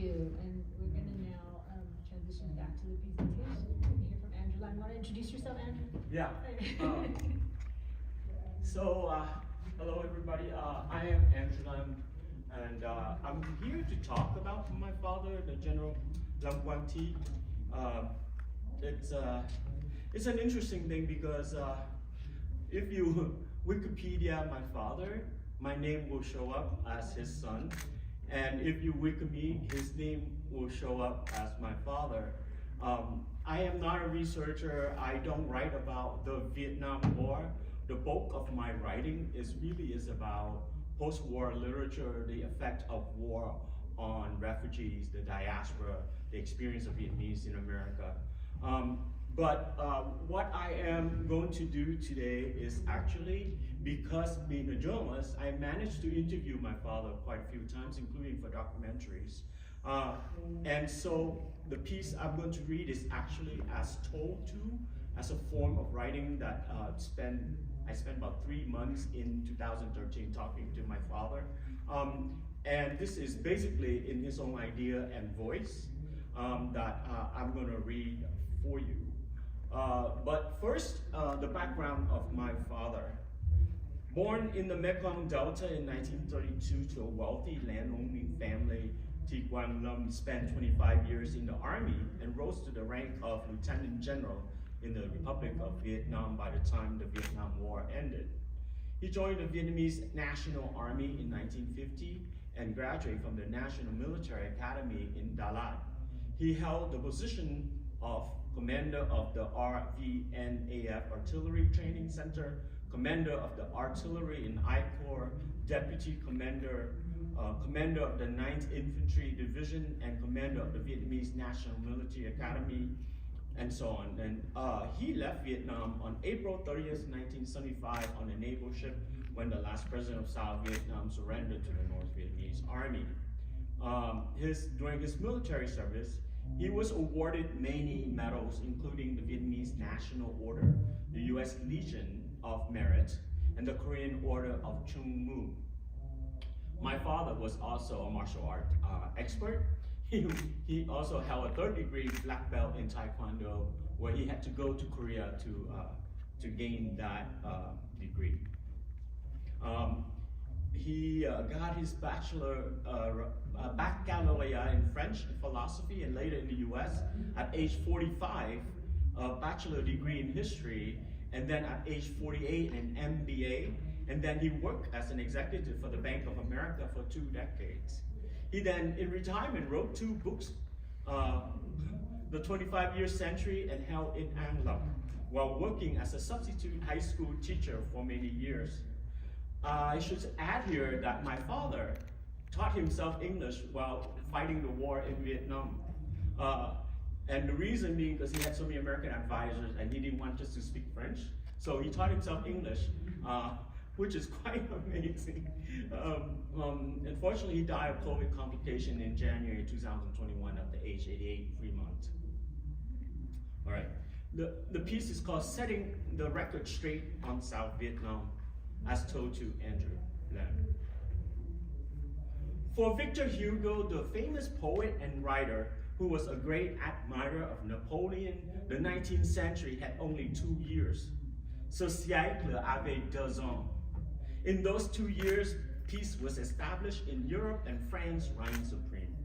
And we're going to now transition back to the presentation. We're going to hear from Angela. You want to introduce yourself, Andrew? Yeah. Hello everybody. I am Angela, and I'm here to talk about my father, the General Lam Quang Thi. It's an interesting thing because if you Wikipedia my father, my name will show up as his son. And if you Wiki me, his name will show up as my father. I am not a researcher. I don't write about the Vietnam War. The bulk of my writing is about post-war literature, the effect of war on refugees, the diaspora, the experience of Vietnamese in America. But what I am going to do today is actually, because being a journalist, I managed to interview my father quite a few times, including for documentaries. And so the piece I'm going to read is actually as told to, as a form of writing that I spent about 3 months in 2013 talking to my father. And this is basically in his own idea and voice that I'm going to read for you. But first, the background of my father. Born in the Mekong Delta in 1932 to a wealthy land-owning family, Thi Quang Lam spent 25 years in the army and rose to the rank of Lieutenant General in the Republic of Vietnam by the time the Vietnam War ended. He joined the Vietnamese National Army in 1950 and graduated from the National Military Academy in Dalat. He held the position of Commander of the ARVN Artillery Training Center, Commander of the Artillery in I Corps, Deputy Commander, Commander of the 9th Infantry Division, and Commander of the Vietnamese National Military Academy, and so on. And he left Vietnam on April 30th, 1975 on a naval ship when the last president of South Vietnam surrendered to the North Vietnamese Army. During his military service, he was awarded many medals, including the Vietnamese National Order, the U.S. Legion of Merit, and the Korean Order of Chung Mu. My father was also a martial art expert. He also held a 3rd-degree black belt in Taekwondo, where he had to go to Korea to gain that degree. He got his baccalaureate in French and philosophy, and later in the US. At age 45, a bachelor degree in history, and then at age 48, an MBA, and then he worked as an executive for the Bank of America for 2 decades. He then, in retirement, wrote 2 books, The 25-Year Century and Hell in Anglo, while working as a substitute high school teacher for many years. I should add here that my father taught himself English while fighting the war in Vietnam. And the reason being because he had so many American advisors and he didn't want us to speak French. So he taught himself English, which is quite amazing. Unfortunately, he died of COVID complication in January 2021 at the age 88 in Fremont. All right, the piece is called Setting the Record Straight on South Vietnam, as told to Andrew Lam. For Victor Hugo, the famous poet and writer who was a great admirer of Napoleon, the 19th century had only 2 years. Ce siècle avait 2 ans. In those 2 years, peace was established in Europe and France reigned supreme.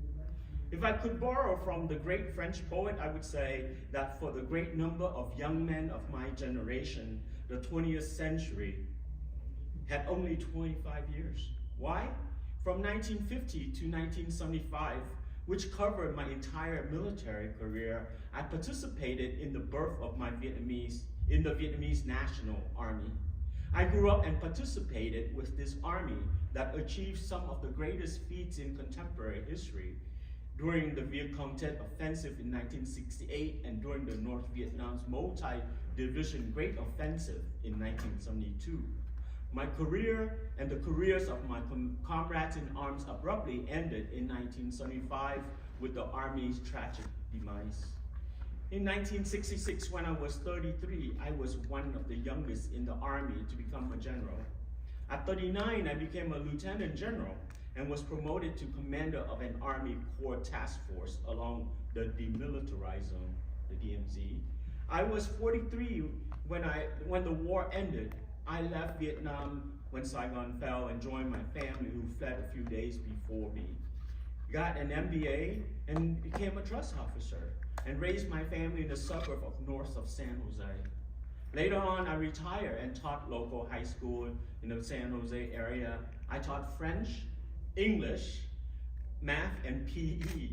If I could borrow from the great French poet, I would say that for the great number of young men of my generation, the 20th century had only 25 years. Why? From 1950 to 1975, which covered my entire military career, I participated in the birth of the Vietnamese National Army. I grew up and participated with this army that achieved some of the greatest feats in contemporary history during the Viet Cong Tet Offensive in 1968 and during the North Vietnam's multi-division Great Offensive in 1972. My career and the careers of my comrades in arms abruptly ended in 1975 with the Army's tragic demise. In 1966, when I was 33, I was one of the youngest in the Army to become a general. At 39, I became a lieutenant general and was promoted to commander of an Army Corps task force along the demilitarized zone, the DMZ. I was 43 when the war ended. I left Vietnam when Saigon fell and joined my family who fled a few days before me. Got an MBA and became a trust officer and raised my family in the suburb of north of San Jose. Later on, I retired and taught local high school in the San Jose area. I taught French, English, math, and PE.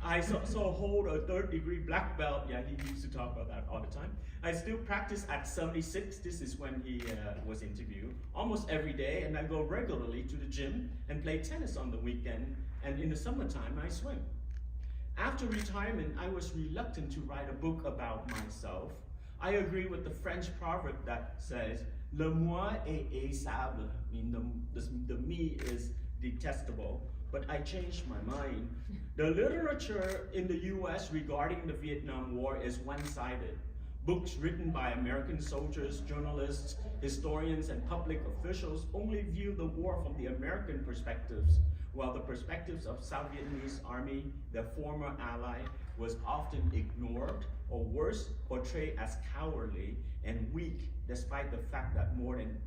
I also hold a 3rd-degree black belt. Yeah, he used to talk about that all the time. I still practice at 76. This is when he was interviewed. Almost every day, and I go regularly to the gym and play tennis on the weekend, and in the summertime, I swim. After retirement, I was reluctant to write a book about myself. I agree with the French proverb that says, "Le moi est haïssable," meaning the me is detestable. But I changed my mind. The literature in the US regarding the Vietnam War is one-sided. Books written by American soldiers, journalists, historians, and public officials only view the war from the American perspectives, while the perspectives of South Vietnamese Army, their former ally, was often ignored, or worse, portrayed as cowardly and weak, despite the fact that more than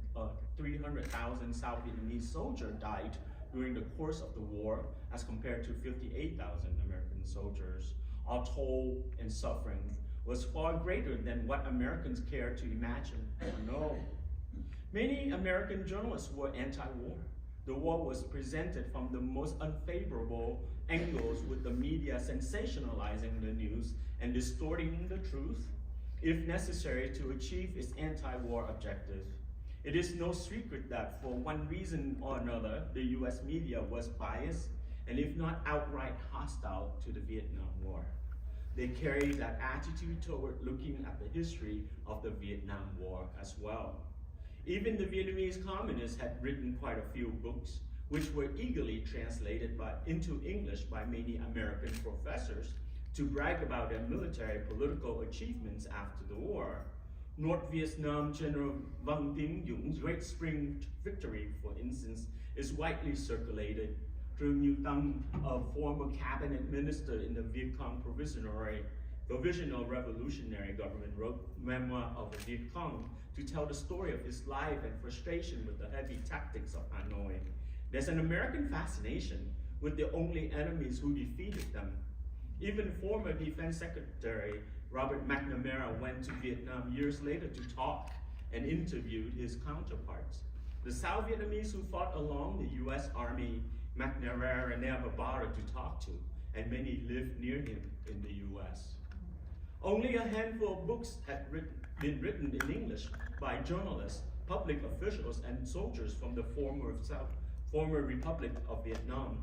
300,000 South Vietnamese soldiers died during the course of the war, as compared to 58,000 American soldiers. Our toll and suffering was far greater than what Americans care to imagine or know. Many American journalists were anti-war. The war was presented from the most unfavorable angles, with the media sensationalizing the news and distorting the truth, if necessary, to achieve its anti-war objective. It is no secret that for one reason or another, the US media was biased and if not outright hostile to the Vietnam War. They carried that attitude toward looking at the history of the Vietnam War as well. Even the Vietnamese communists had written quite a few books, which were eagerly translated into English by many American professors to brag about their military political achievements after the war. North Vietnam General Vang Tinh Dũng Great Spring Victory, for instance, is widely circulated. Trương Như Tăng, a former cabinet minister in the Viet Cong Provisional Revolutionary Government, wrote Memoir of the Viet Cong to tell the story of his life and frustration with the heavy tactics of Hanoi. There's an American fascination with the only enemies who defeated them. Even former Defense Secretary Robert McNamara went to Vietnam years later to talk and interviewed his counterparts. The South Vietnamese who fought along the US Army, McNamara never bothered to talk to, and many lived near him in the US. Only a handful of books had been written in English by journalists, public officials, and soldiers from the former Republic of Vietnam.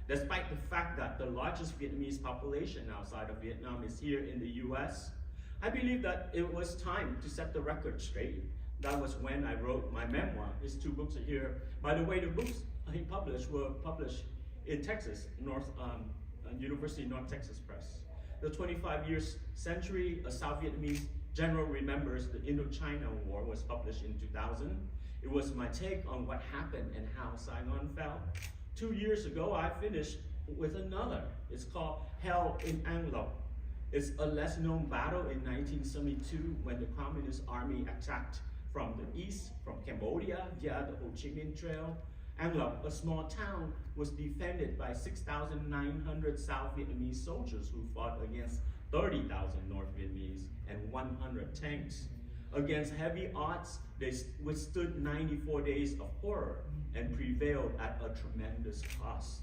Despite the fact that the largest Vietnamese population outside of Vietnam is here in the US, I believe that it was time to set the record straight. That was when I wrote my memoir. His 2 books are here. By the way, the books he published were published in Texas, University of North Texas Press. The 25-year century, a South Vietnamese general remembers the Indochina War was published in 2000. It was my take on what happened and how Saigon fell. 2 years ago, I finished with another. It's called Hell in An Loc. It's a less known battle in 1972 when the Communist Army attacked from the east, from Cambodia via the Ho Chi Minh Trail. An Loc, a small town, was defended by 6,900 South Vietnamese soldiers who fought against 30,000 North Vietnamese and 100 tanks. Against heavy odds, they withstood 94 days of horror and prevailed at a tremendous cost.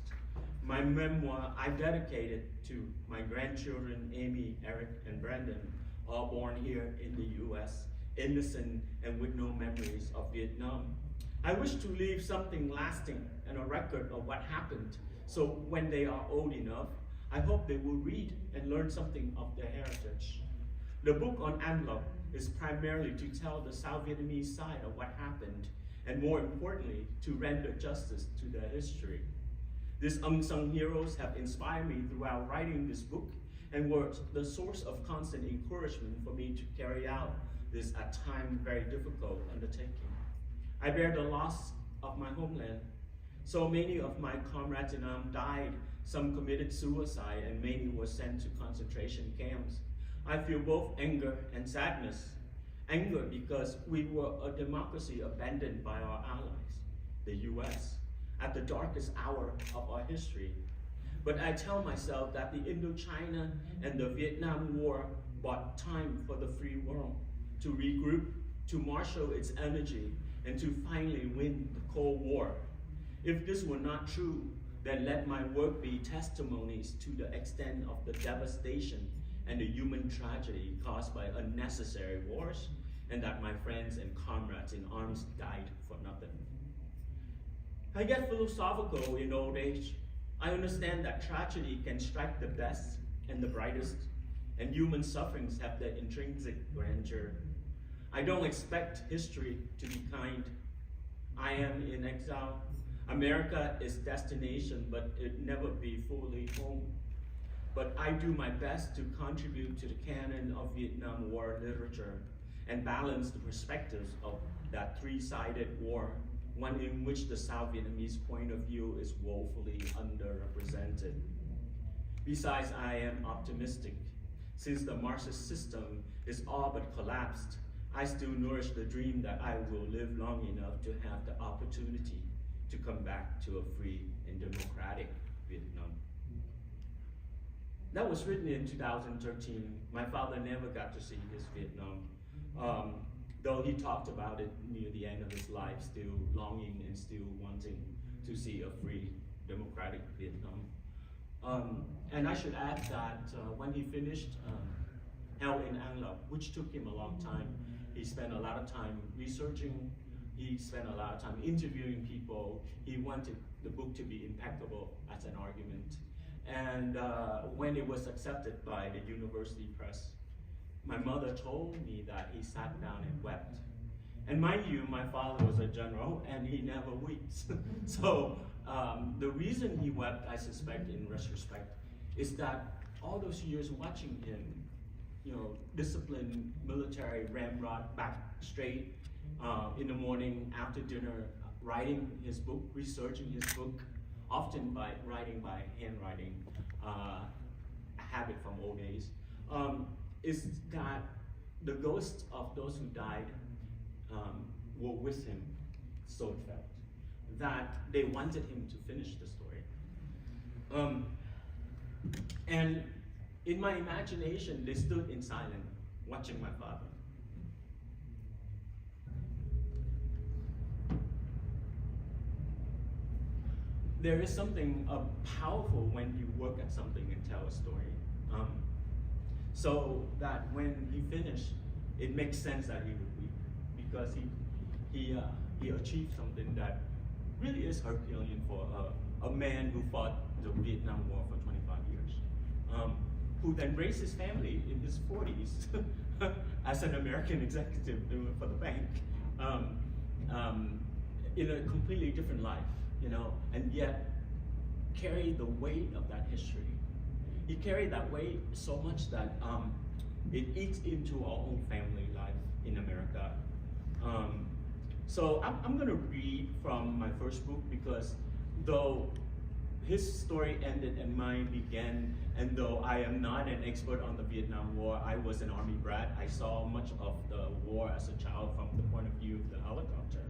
My memoir I dedicated to my grandchildren, Amy, Eric, and Brandon, all born here in the US, innocent and with no memories of Vietnam. I wish to leave something lasting and a record of what happened, so when they are old enough, I hope they will read and learn something of their heritage. The book on An Loc is primarily to tell the South Vietnamese side of what happened, and more importantly, to render justice to their history. These unsung heroes have inspired me throughout writing this book and were the source of constant encouragement for me to carry out this at times very difficult undertaking. I bear the loss of my homeland. So many of my comrades in arms died, some committed suicide, and many were sent to concentration camps. I feel both anger and sadness. Anger because we were a democracy abandoned by our allies, the US, at the darkest hour of our history. But I tell myself that the Indochina and the Vietnam War bought time for the free world to regroup, to marshal its energy, and to finally win the Cold War. If this were not true, then let my work be testimonies to the extent of the devastation and the human tragedy caused by unnecessary wars, and that my friends and comrades in arms died for nothing. I get philosophical in old age. I understand that tragedy can strike the best and the brightest, and human sufferings have their intrinsic grandeur. I don't expect history to be kind. I am in exile. America is destination, but it never be fully home. But I do my best to contribute to the canon of Vietnam War literature and balance the perspectives of that three-sided war, one in which the South Vietnamese point of view is woefully underrepresented. Besides, I am optimistic. Since the Marxist system is all but collapsed, I still nourish the dream that I will live long enough to have the opportunity to come back to a free and democratic Vietnam. That was written in 2013. My father never got to see his Vietnam, though he talked about it near the end of his life, still longing and still wanting to see a free, democratic Vietnam. And I should add that when he finished Hell in An Loc, which took him a long time, he spent a lot of time researching, he spent a lot of time interviewing people. He wanted the book to be impeccable as an argument. And when it was accepted by the university press, my mother told me that he sat down and wept. And mind you, my father was a general and he never weeps. So the reason he wept, I suspect in retrospect, is that all those years watching him disciplined military ramrod, back straight in the morning after dinner, writing his book, researching his book, often by writing by handwriting, a habit from old days, is that the ghosts of those who died were with him, so it felt, that they wanted him to finish the story. And in my imagination, they stood in silence, watching my father. There is something powerful when you work at something and tell a story. So that when he finished, it makes sense that he would weep, because he achieved something that really is Herculean for a man who fought the Vietnam War for 25 years, who then raised his family in his 40s as an American executive for the bank, in a completely different life, and yet carried the weight of that history. He carried that weight so much that it eats into our own family life in America. So I'm gonna read from my first book, because though his story ended and mine began, and though I am not an expert on the Vietnam War, I was an army brat. I saw much of the war as a child from the point of view of the helicopter.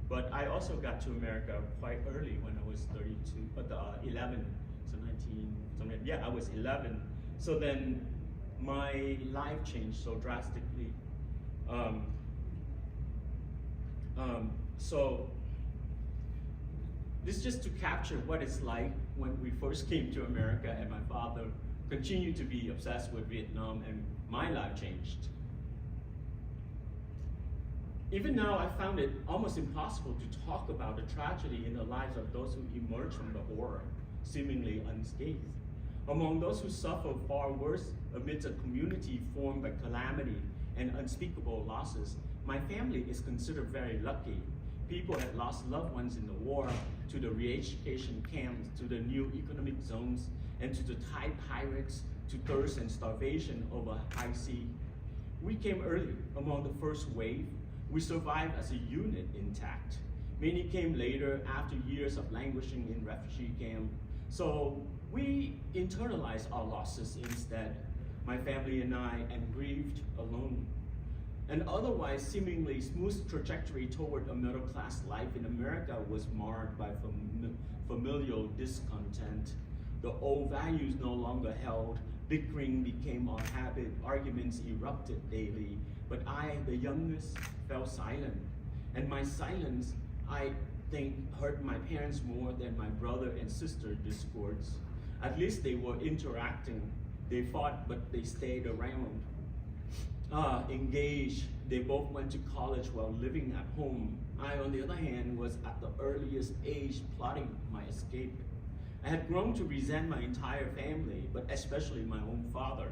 But I also got to America quite early, when I was 32, but 11, so 19, something. Yeah, I was 11. So then my life changed so drastically. So this is just to capture what it's like when we first came to America, and my father continued to be obsessed with Vietnam, and my life changed. Even now, I found it almost impossible to talk about the tragedy in the lives of those who emerged from the horror, seemingly unscathed. Among those who suffer far worse amidst a community formed by calamity and unspeakable losses, my family is considered very lucky. People had lost loved ones in the war, to the re-education camps, to the new economic zones, and to the Thai pirates, to thirst and starvation over high sea. We came early among the first wave. We survived as a unit intact. Many came later after years of languishing in refugee camp. So we internalized our losses instead, my family and I, and grieved alone. An otherwise seemingly smooth trajectory toward a middle-class life in America was marred by familial discontent. The old values no longer held. Bickering became our habit. Arguments erupted daily. But I, the youngest, fell silent. And my silence, I think, hurt my parents more than my brother and sister discords. At least they were interacting. They fought, but they stayed around. Engaged. They both went to college while living at home. I, on the other hand, was at the earliest age plotting my escape. I had grown to resent my entire family, but especially my own father.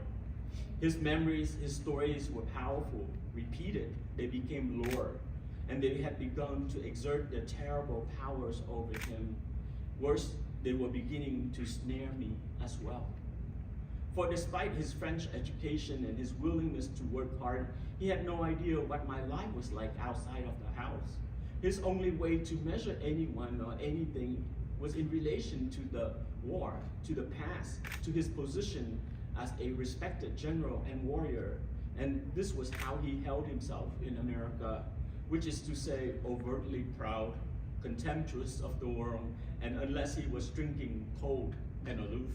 His memories, his stories were powerful, repeated. They became lore, and they had begun to exert their terrible powers over him. Worse, they were beginning to snare me as well. For despite his French education and his willingness to work hard, he had no idea what my life was like outside of the house. His only way to measure anyone or anything was in relation to the war, to the past, to his position as a respected general and warrior. And this was how he held himself in America, which is to say, overtly proud, contemptuous of the world, and unless he was drinking, cold and aloof.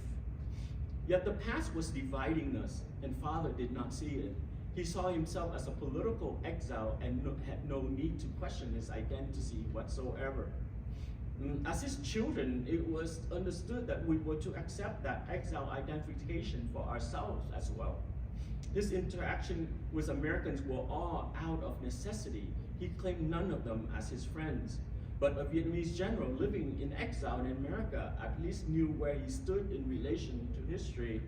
Yet the past was dividing us, and father did not see it. He saw himself as a political exile and had no need to question his identity whatsoever. As his children, it was understood that we were to accept that exile identification for ourselves as well. His interaction with Americans were all out of necessity. He claimed none of them as his friends. But a Vietnamese general living in exile in America at least knew where he stood in relation to history.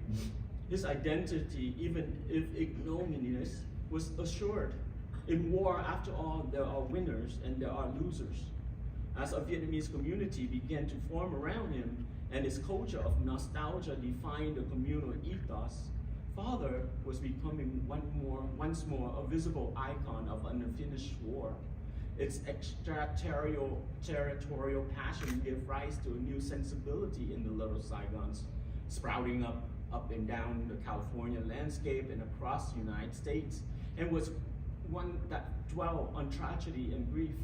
His identity, even if ignominious, was assured. In war, after all, there are winners and there are losers. As a Vietnamese community began to form around him, and his culture of nostalgia defined the communal ethos, Father was becoming once more a visible icon of an unfinished war. Its extraterritorial passion gave rise to a new sensibility in the little Saigons, sprouting up and down the California landscape and across the United States, and was one that dwelled on tragedy and grief.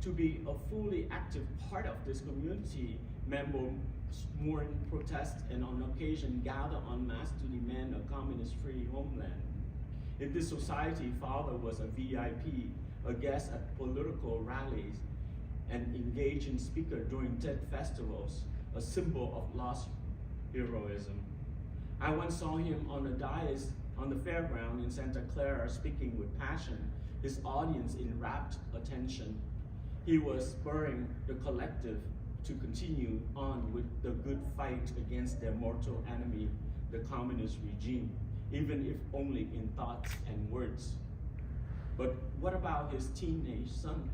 To be a fully active part of this community, members mourn, protest, and on occasion gather en masse to demand a communist-free homeland. In this society, Father was a VIP, a guest at political rallies, an engaging speaker during TED festivals, a symbol of lost heroism. I once saw him on a dais on the fairground in Santa Clara speaking with passion, his audience in rapt attention. He was spurring the collective to continue on with the good fight against their mortal enemy, the communist regime, even if only in thoughts and words. But what about his teenage son?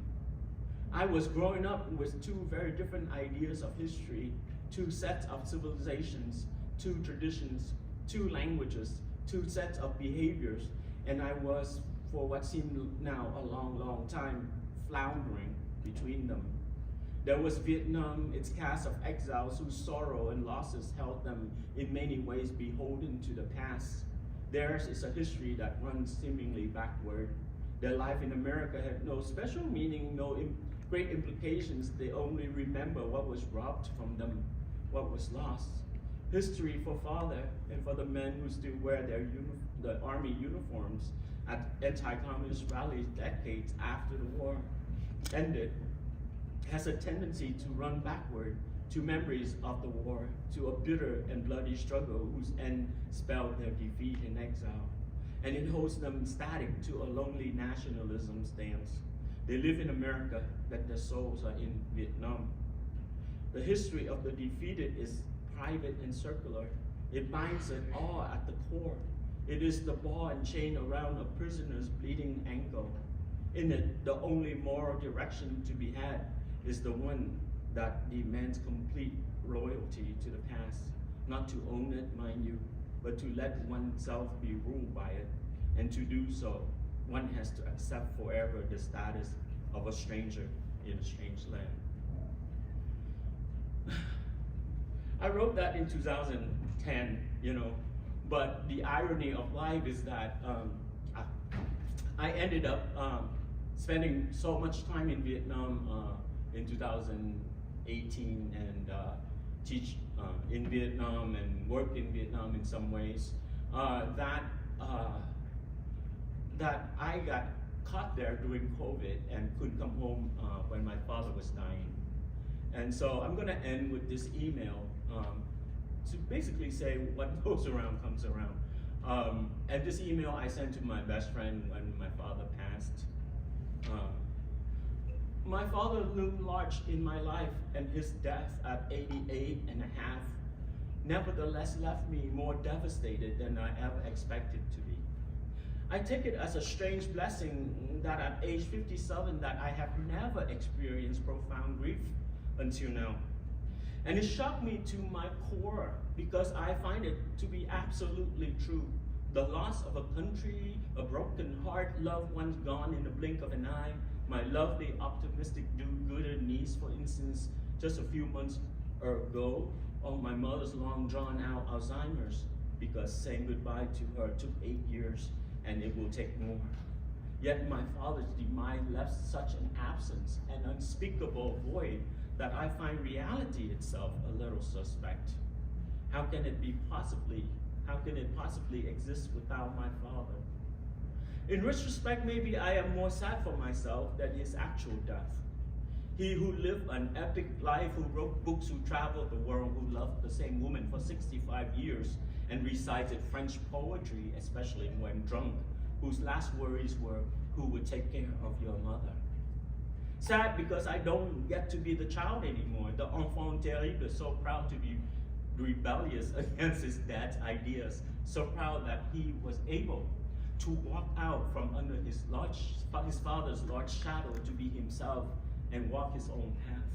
I was growing up with two very different ideas of history, two sets of civilizations, two traditions, two languages, two sets of behaviors, and I was, for what seemed now a long, long time, floundering between them. There was Vietnam, its cast of exiles whose sorrow and losses held them in many ways beholden to the past. Theirs is a history that runs seemingly backward. Their life in America had no special meaning, no great implications. They only remember what was robbed from them, what was lost. History for Father and for the men who still wear the army uniforms at anti-communist rallies decades after the war ended has a tendency to run backward to memories of the war, to a bitter and bloody struggle whose end spelled their defeat in exile. And it holds them static to a lonely nationalism stance. They live in America, but their souls are in Vietnam. The history of the defeated is private and circular. It binds it all at the core. It is the ball and chain around a prisoner's bleeding ankle. In it, the only moral direction to be had is the one that demands complete loyalty to the past. Not to own it, mind you, but to let oneself be ruled by it. And to do so, one has to accept forever the status of a stranger in a strange land. I wrote that in 2010, but the irony of life is that I ended up spending so much time in Vietnam in 2018 and teach in Vietnam and worked in Vietnam in some ways, that I got caught there during COVID and couldn't come home when my father was dying. And so I'm gonna end with this email to basically say what goes around comes around. And this email I sent to my best friend when my father passed. My father loomed large in my life, and his death at 88 and a half nevertheless left me more devastated than I ever expected to be. I take it as a strange blessing that at age 57 that I have never experienced profound grief until now. And it shocked me to my core because I find it to be absolutely true. The loss of a country, a broken heart, loved ones gone in the blink of an eye, my lovely, optimistic, do-gooder niece, for instance, just a few months ago, or my mother's long drawn-out Alzheimer's, because saying goodbye to her took 8 years, and it will take more. Yet my father's demise left such an absence, an unspeakable void, that I find reality itself a little suspect. How can it possibly exist without my father? In retrospect, maybe I am more sad for myself than his actual death. He who lived an epic life, who wrote books, who traveled the world, who loved the same woman for 65 years and recited French poetry, especially when drunk, whose last words were, "Who would take care of your mother?" Sad because I don't get to be the child anymore, the enfant terrible, so proud to be rebellious against his dad's ideas, so proud that he was able to walk out from under his father's large shadow to be himself and walk his own path.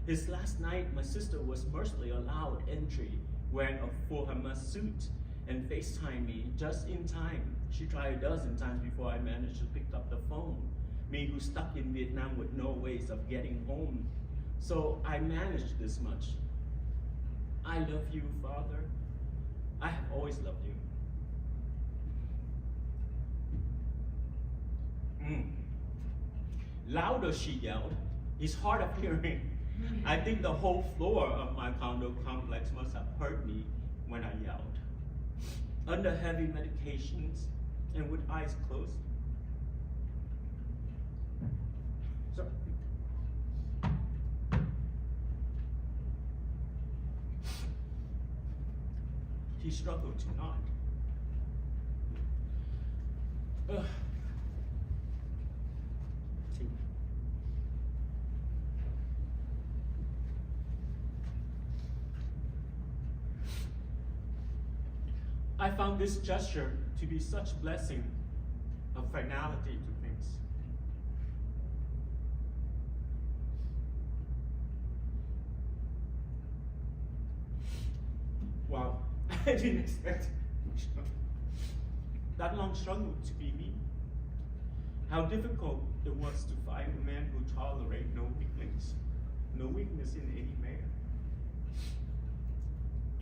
His last night, my sister was mercifully allowed entry wearing a full Hamas suit and FaceTime me just in time. She tried a dozen times before I managed to pick up the phone. Me who's stuck in Vietnam with no ways of getting home. So I managed this much. I love you, Father. I have always loved you. Louder, she yelled. It's hard of hearing. I think the whole floor of my condo complex must have heard me when I yelled. Under heavy medications and with eyes closed. So, he struggled to nod. I found this gesture to be such blessing of finality to things. Wow, I didn't expect that long struggle to be me. How difficult it was to find a man who tolerates no weakness in any man.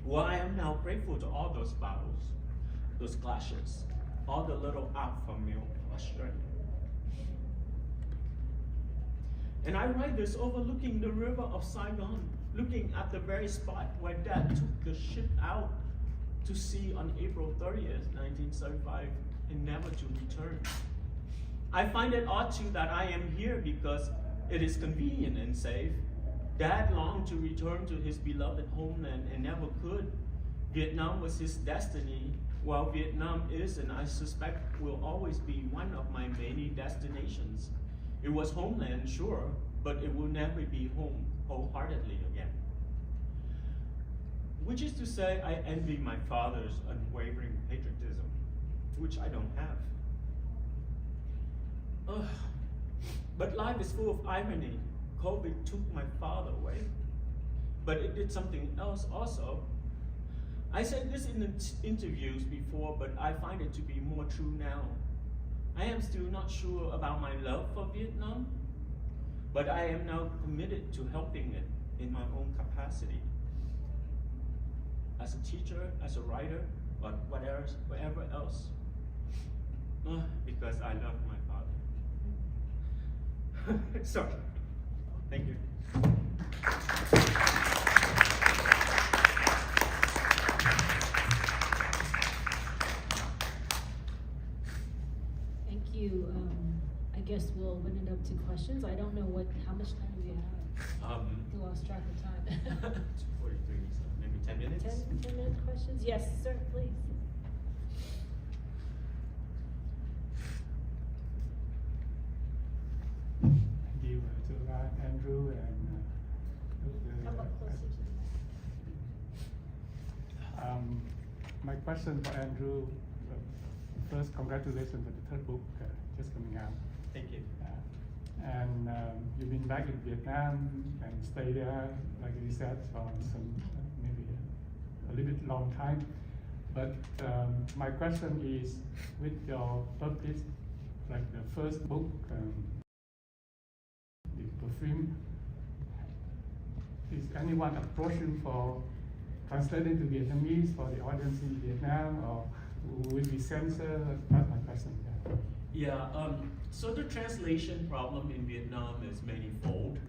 Well, I am now grateful to all those battles, those clashes, all the little alpha male frustrated. And I write this overlooking the river of Saigon, looking at the very spot where Dad took the ship out to sea on April 30th, 1975, and never to return. I find it odd too that I am here because it is convenient and safe. Dad longed to return to his beloved homeland and never could. Vietnam was his destiny, while Vietnam is, and I suspect will always be, one of my many destinations. It was homeland, sure, but it will never be home wholeheartedly again. Which is to say, I envy my father's unwavering patriotism, which I don't have. But life is full of irony. COVID took my father away, but it did something else also. I said this in interviews before, but I find it to be more true now. I am still not sure about my love for Vietnam, but I am now committed to helping it in my own capacity. As a teacher, as a writer, or whatever else. Because I love my father. Sorry. Thank you. Thank you. I guess we'll open it up to questions. I don't know how much time do we have? I lost track of time. 2:43, so maybe 10 minutes? 10 minute questions? Yes, sir, please. Thank you, Zora, Andrew, and How about closer to the my question for Andrew. First, congratulations for the third book just coming out. Thank you. And you've been back in Vietnam and stayed there, like you said, for some maybe a little bit long time. But my question is, with your published, like the first book, the perfume, is anyone approaching for translating to Vietnamese for the audience in Vietnam, or will it be censored? That's my question. Yeah, so the translation problem in Vietnam is manifold.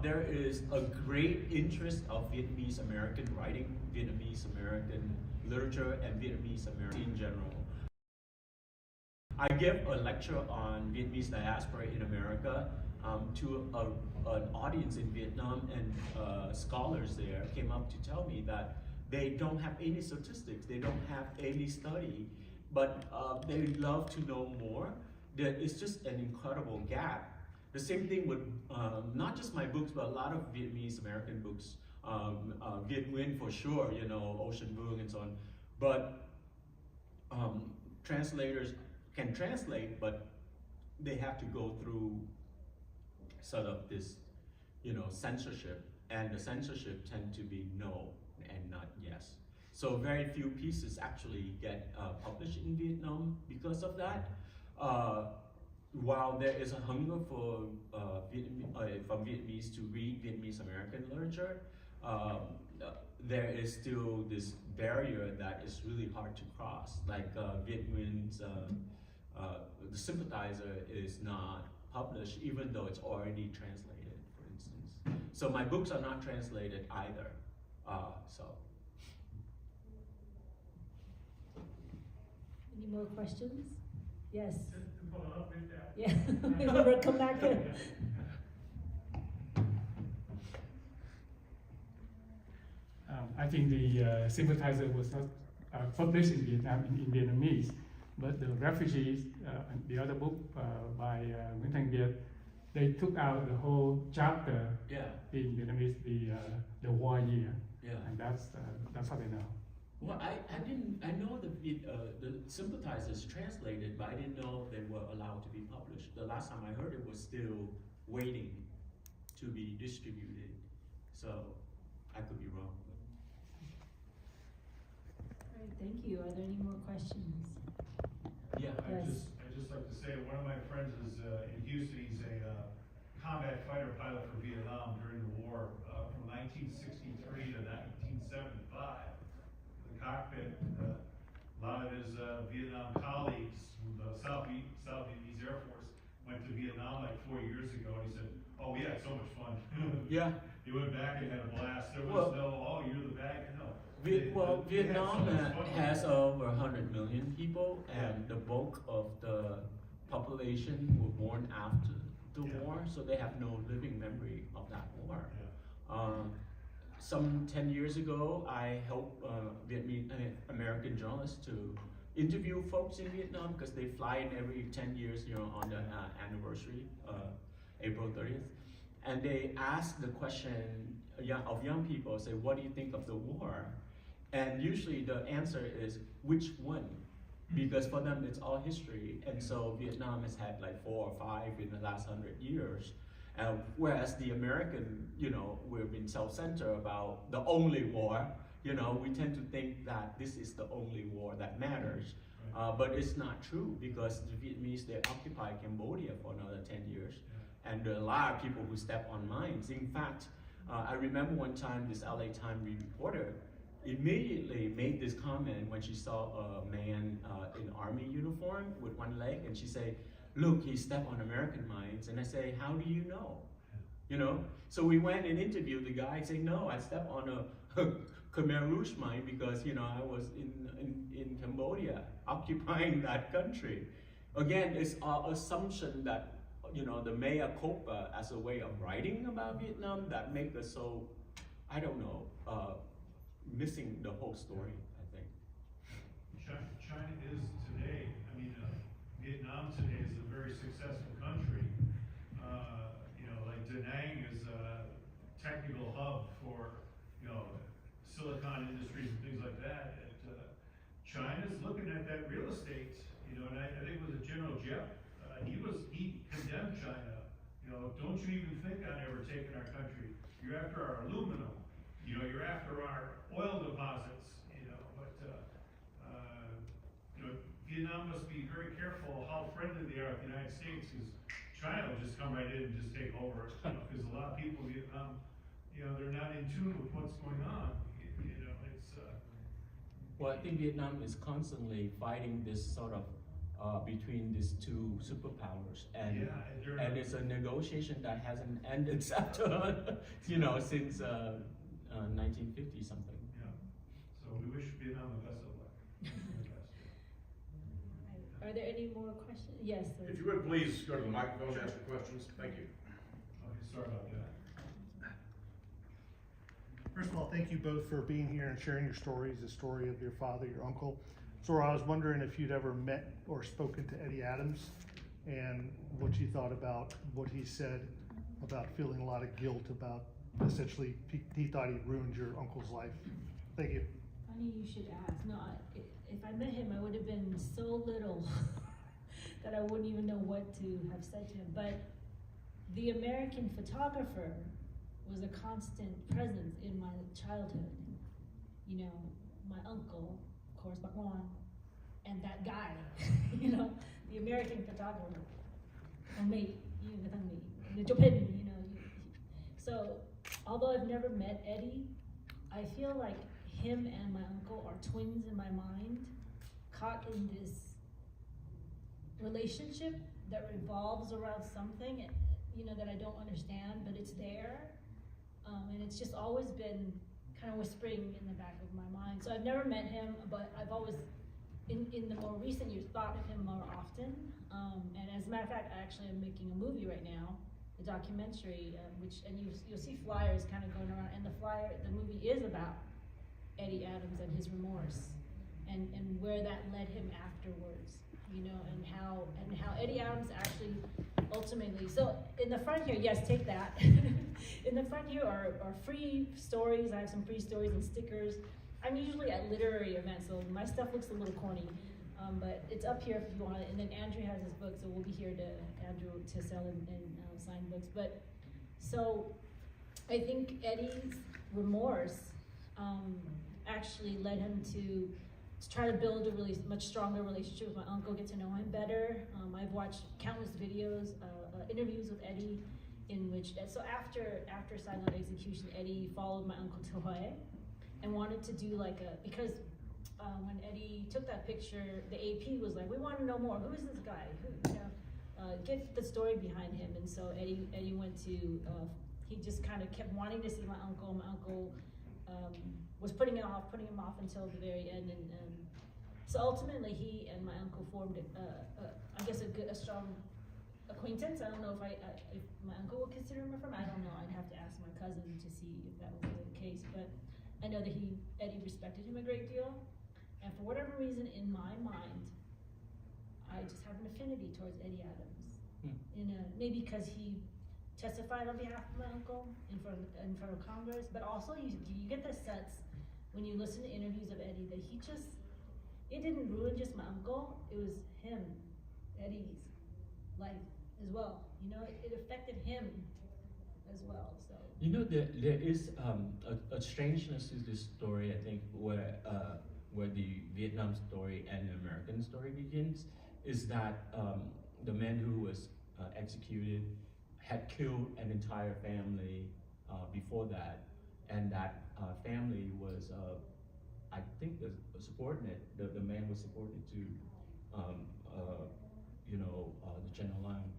There is a great interest of Vietnamese American writing, Vietnamese American literature, and Vietnamese American in general. I give a lecture on Vietnamese diaspora in America to an audience in Vietnam, and scholars there came up to tell me that they don't have any statistics, they don't have any study, but they love to know more. There is just an incredible gap. The same thing with not just my books, but a lot of Vietnamese American books, Viet Nguyen for sure, you know, Ocean Vuong and so on. But translators can translate, but they have to go through sort of this, you know, censorship, and the censorship tend to be no and not yes. So very few pieces actually get published in Vietnam because of that. While there is a hunger for from Vietnamese to read Vietnamese American literature, there is still this barrier that is really hard to cross. Like Viet Nguyen's The Sympathizer is not published, even though it's already translated, for instance. So my books are not translated either. Any more questions? Yes. Just to follow up with that. Yeah, we'll come back to it. I think the Sympathizer was not published in Vietnam in Vietnamese, but the Refugees, the other book by Nguyễn Thành Việt, they took out the whole chapter in Vietnamese, the war year, and that's how they know. Well, I know the Sympathizers translated, but I didn't know they were allowed to be published. The last time I heard it was still waiting to be distributed, so I could be wrong. All right, thank you. Are there any more questions? Yeah. I just like to say one of my friends is in Houston. He's a combat fighter pilot for Vietnam during the war from 1963 to 1975. The cockpit, a lot of his Vietnam colleagues from the South Vietnamese Air Force went to Vietnam like 4 years ago, and he said, "Oh, we had so much fun." Yeah. He went back and had a blast. There was "Oh, you're the bad." No. Vietnam has over 100 million people, and the bulk of the population were born after the war, so they have no living memory of that war. Some 10 years ago, I helped Vietnamese American journalists to interview folks in Vietnam because they fly in every 10 years, on the anniversary, April 30th. And they ask the question of young people, say, what do you think of the war? And usually the answer is, which one? Because for them, it's all history. And so Vietnam has had like 4 or 5 in the last 100 years. Whereas the American, we've been self-centered about the only war. We tend to think that this is the only war that matters. But it's not true, because the Vietnamese, they occupied Cambodia for another 10 years. And there are a lot of people who step on mines. In fact, I remember one time this LA Times reporter immediately made this comment when she saw a man in army uniform with one leg, and she said, "Look, he stepped on American mines." And I say, "How do you know?" So we went and interviewed the guy, saying, "No, I stepped on a Khmer Rouge mine because I was in Cambodia occupying that country." Again, it's our assumption that the mea culpa as a way of writing about Vietnam that make us so, I don't know, missing the whole story, I think. China is today, Vietnam today is a very successful country. Like Da Nang is a technical hub for, silicon industries and things like that. China's looking at that real estate, and I think it was General Jeff, he condemned China. Don't you even think on ever taking our country. You're after our aluminum. You're after our oil deposits, Vietnam must be very careful how friendly they are with the United States, because China will just come right in and just take over, because a lot of people in Vietnam, they're not in tune with what's going on, Well, I think Vietnam is constantly fighting this sort of between these two superpowers, and it's a negotiation that hasn't ended after, since 1950 something. Yeah. So we wish Vietnam the best of luck. Are there any more questions? Yes. If you would please go to the microphone and ask your questions. Thank you. Okay, sorry about that. First of all, thank you both for being here and sharing your stories, the story of your father, your uncle. Zora, I was wondering if you'd ever met or spoken to Eddie Adams and what you thought about what he said about feeling a lot of guilt about essentially he thought he ruined your uncle's life. Thank you. Funny you should ask. No, if I met him, I would have been so little that I wouldn't even know what to have said to him. But the American photographer was a constant presence in my childhood. my uncle, of course, Quang, and that guy, you know, the American photographer, so although I've never met Eddie, I feel like him and my uncle are twins in my mind, caught in this relationship that revolves around something, you know, that I don't understand, but it's there. And it's just always been kind of whispering in the back of my mind. So I've never met him, but I've always, in the more recent years, thought of him more often. And as a matter of fact, I actually am making a movie right now, a documentary, and you'll see flyers kind of going around, and the movie is about Eddie Adams and his remorse, and where that led him afterwards, you know, and how Eddie Adams actually ultimately, so in the front here, yes, take that. In the front here are free stories. I have some free stories and stickers. I'm usually at literary events, so my stuff looks a little corny, but it's up here if you want it. And then Andrew has his book, so we'll be here to sell and sign books. But so I think Eddie's remorse actually led him to try to build a really much stronger relationship with my uncle, get to know him better. I've watched countless videos, interviews with Eddie, in which, so after Saigon execution, Eddie followed my uncle to Hawaii and wanted to do like because when Eddie took that picture, the AP was like, we want to know more. Who is this guy? Get the story behind him. And so Eddie went to, he just kind of kept wanting to see my uncle. My uncle was putting him off until the very end. And so ultimately he and my uncle formed, I guess, a strong acquaintance. I don't know if my uncle would consider him a friend. I don't know. I'd have to ask my cousin to see if that was really the case. But I know that Eddie respected him a great deal. And for whatever reason, in my mind, I just have an affinity towards Eddie Adams. Maybe because he testified on behalf of my uncle in front of Congress, but also you get the sense when you listen to interviews of Eddie that it didn't ruin just my uncle, it was him, Eddie's life as well. You know, it affected him as well. So you know, there is a strangeness to this story, I think, where the Vietnam story and the American story begins, is that the man who was executed had killed an entire family before that, and that family was, I think, a subordinate. The man was subordinate to, the general line.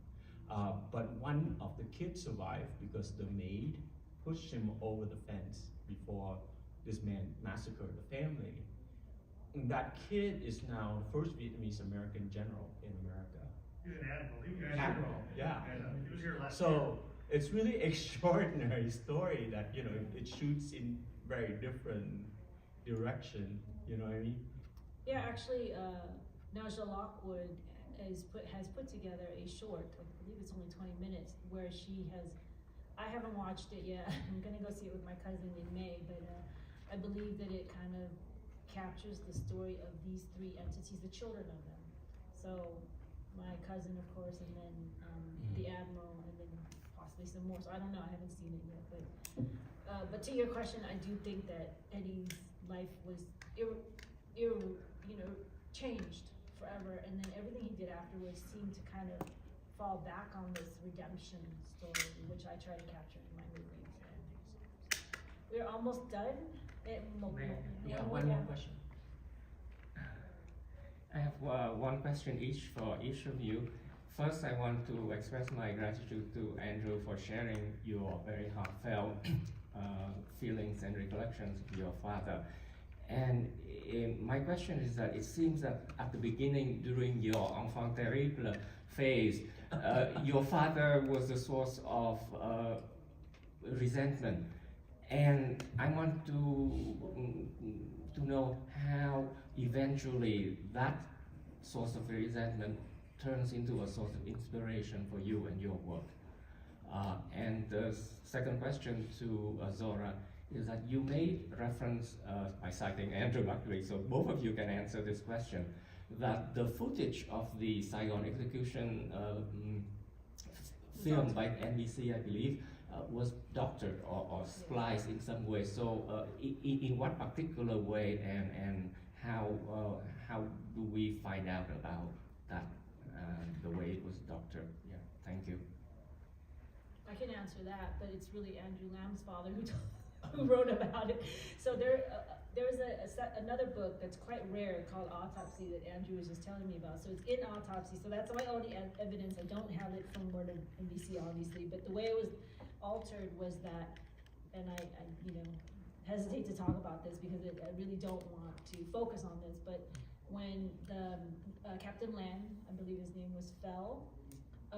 But one of the kids survived because the maid pushed him over the fence before this man massacred the family. And that kid is now the first Vietnamese American general in America. He's an admiral. He was Admiral, yeah. He was here last year. So it's really extraordinary story that, you know, it shoots in very different direction. You know what I mean? yeah, actually, Naja Lockwood has put together a short, I believe it's only 20 minutes, where she has, I haven't watched it yet. I'm gonna go see it with my cousin in May, but I believe that it kind of captures the story of these three entities, the children of them. So my cousin, of course, and then the Admiral, and then possibly some more. So I don't know, I haven't seen it yet, but to your question, I do think that Eddie's life was changed forever, and then everything he did afterwards seemed to kind of fall back on this redemption story, which I try to capture in my movies. We're almost done. One more question. I have one question each for each of you. First, I want to express my gratitude to Andrew for sharing your very heartfelt feelings and recollections of your father. And my question is that it seems that at the beginning, during your enfant terrible phase, your father was the source of resentment. And I want to know how eventually that source of resentment turns into a source of inspiration for you and your work. And the second question to Zora is that you made reference, by citing Andrew actually, so both of you can answer this question, that the footage of the Saigon execution film by NBC, I believe, was doctored or spliced in some way. So in what particular way and how do we find out about that, the way it was doctored? Yeah, thank you. I can answer that, but it's really Andrew Lamb's father who wrote about it. So there was another book that's quite rare called Autopsy that Andrew was just telling me about. So it's in Autopsy, so that's my only evidence. I don't have it from word of NBC, obviously, but the way it was altered was that, and I hesitate to talk about this because I really don't want to focus on this, but when the Captain Lamb, I believe his name was, fell,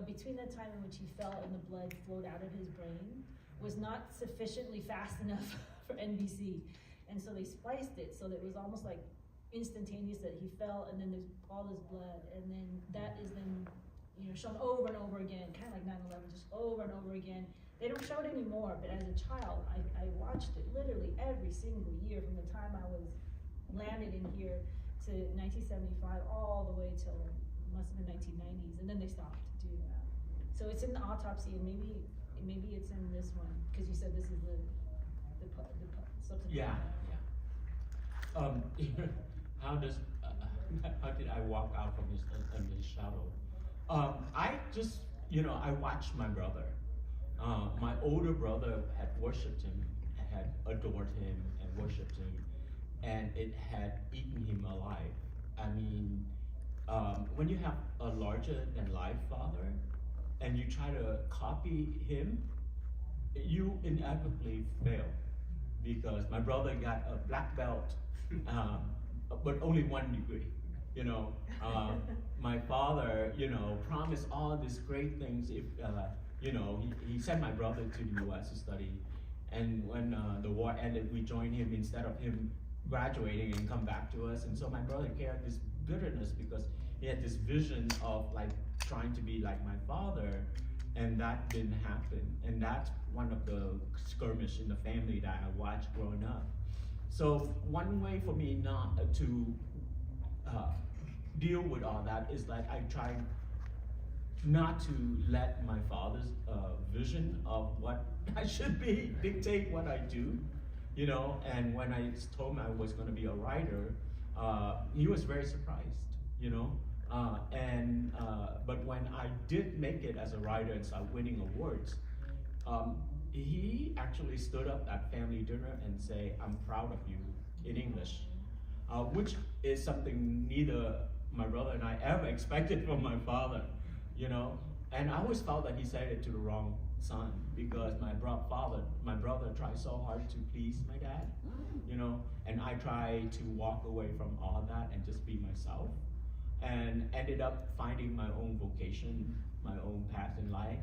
between the time in which he fell and the blood flowed out of his brain was not sufficiently fast enough for NBC. And so they spliced it so that it was almost like instantaneous that he fell and then there's all this blood. And then that is then shown over and over again, kind of like 9/11, just over and over again. They don't show it anymore, but as a child, I watched it literally every single year from the time I was landed in here to 1975 all the way till must have been 1990s, and then they stopped doing that. So it's in the Autopsy, and maybe it's in this one because you said this is the subsequent. Yeah. How did I walk out from his shadow? I just I watched my brother. My older brother had worshipped him, had adored him, and worshipped him, and it had eaten him alive. I mean, when you have a larger-than-life father, and you try to copy him, you inevitably fail. Because my brother got a black belt, but only 1 degree. My father, promised all these great things. If he sent my brother to the U.S. to study, and when the war ended, we joined him instead of him graduating and come back to us. And so my brother carried this bitterness because he had this vision of like trying to be like my father, and that didn't happen. And that's one of the skirmish in the family that I watched growing up. So one way for me not to deal with all that is like I try not to let my father's vision of what I should be dictate what I do, and when I told him I was going to be a writer, he was very surprised, but when I did make it as a writer and start winning awards, he actually stood up at family dinner and say, "I'm proud of you," in English, which is something neither my brother and I ever expected from my father, and I always felt that he said it to the wrong son because my brother tried so hard to please my dad, and I tried to walk away from all that and just be myself, and ended up finding my own vocation, my own path in life.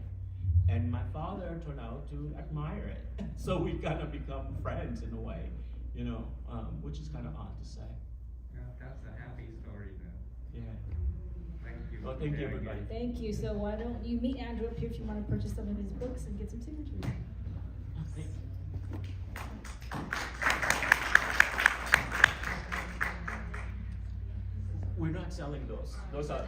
And my father turned out to admire it. So we kind of become friends in a way, which is kind of odd to say. Yeah, that's a happy story though. Yeah. Thank you. Well, thank you, everybody. Thank you. So why don't you meet Andrew up here if you want to purchase some of his books and get some signatures. We're not selling those. Those are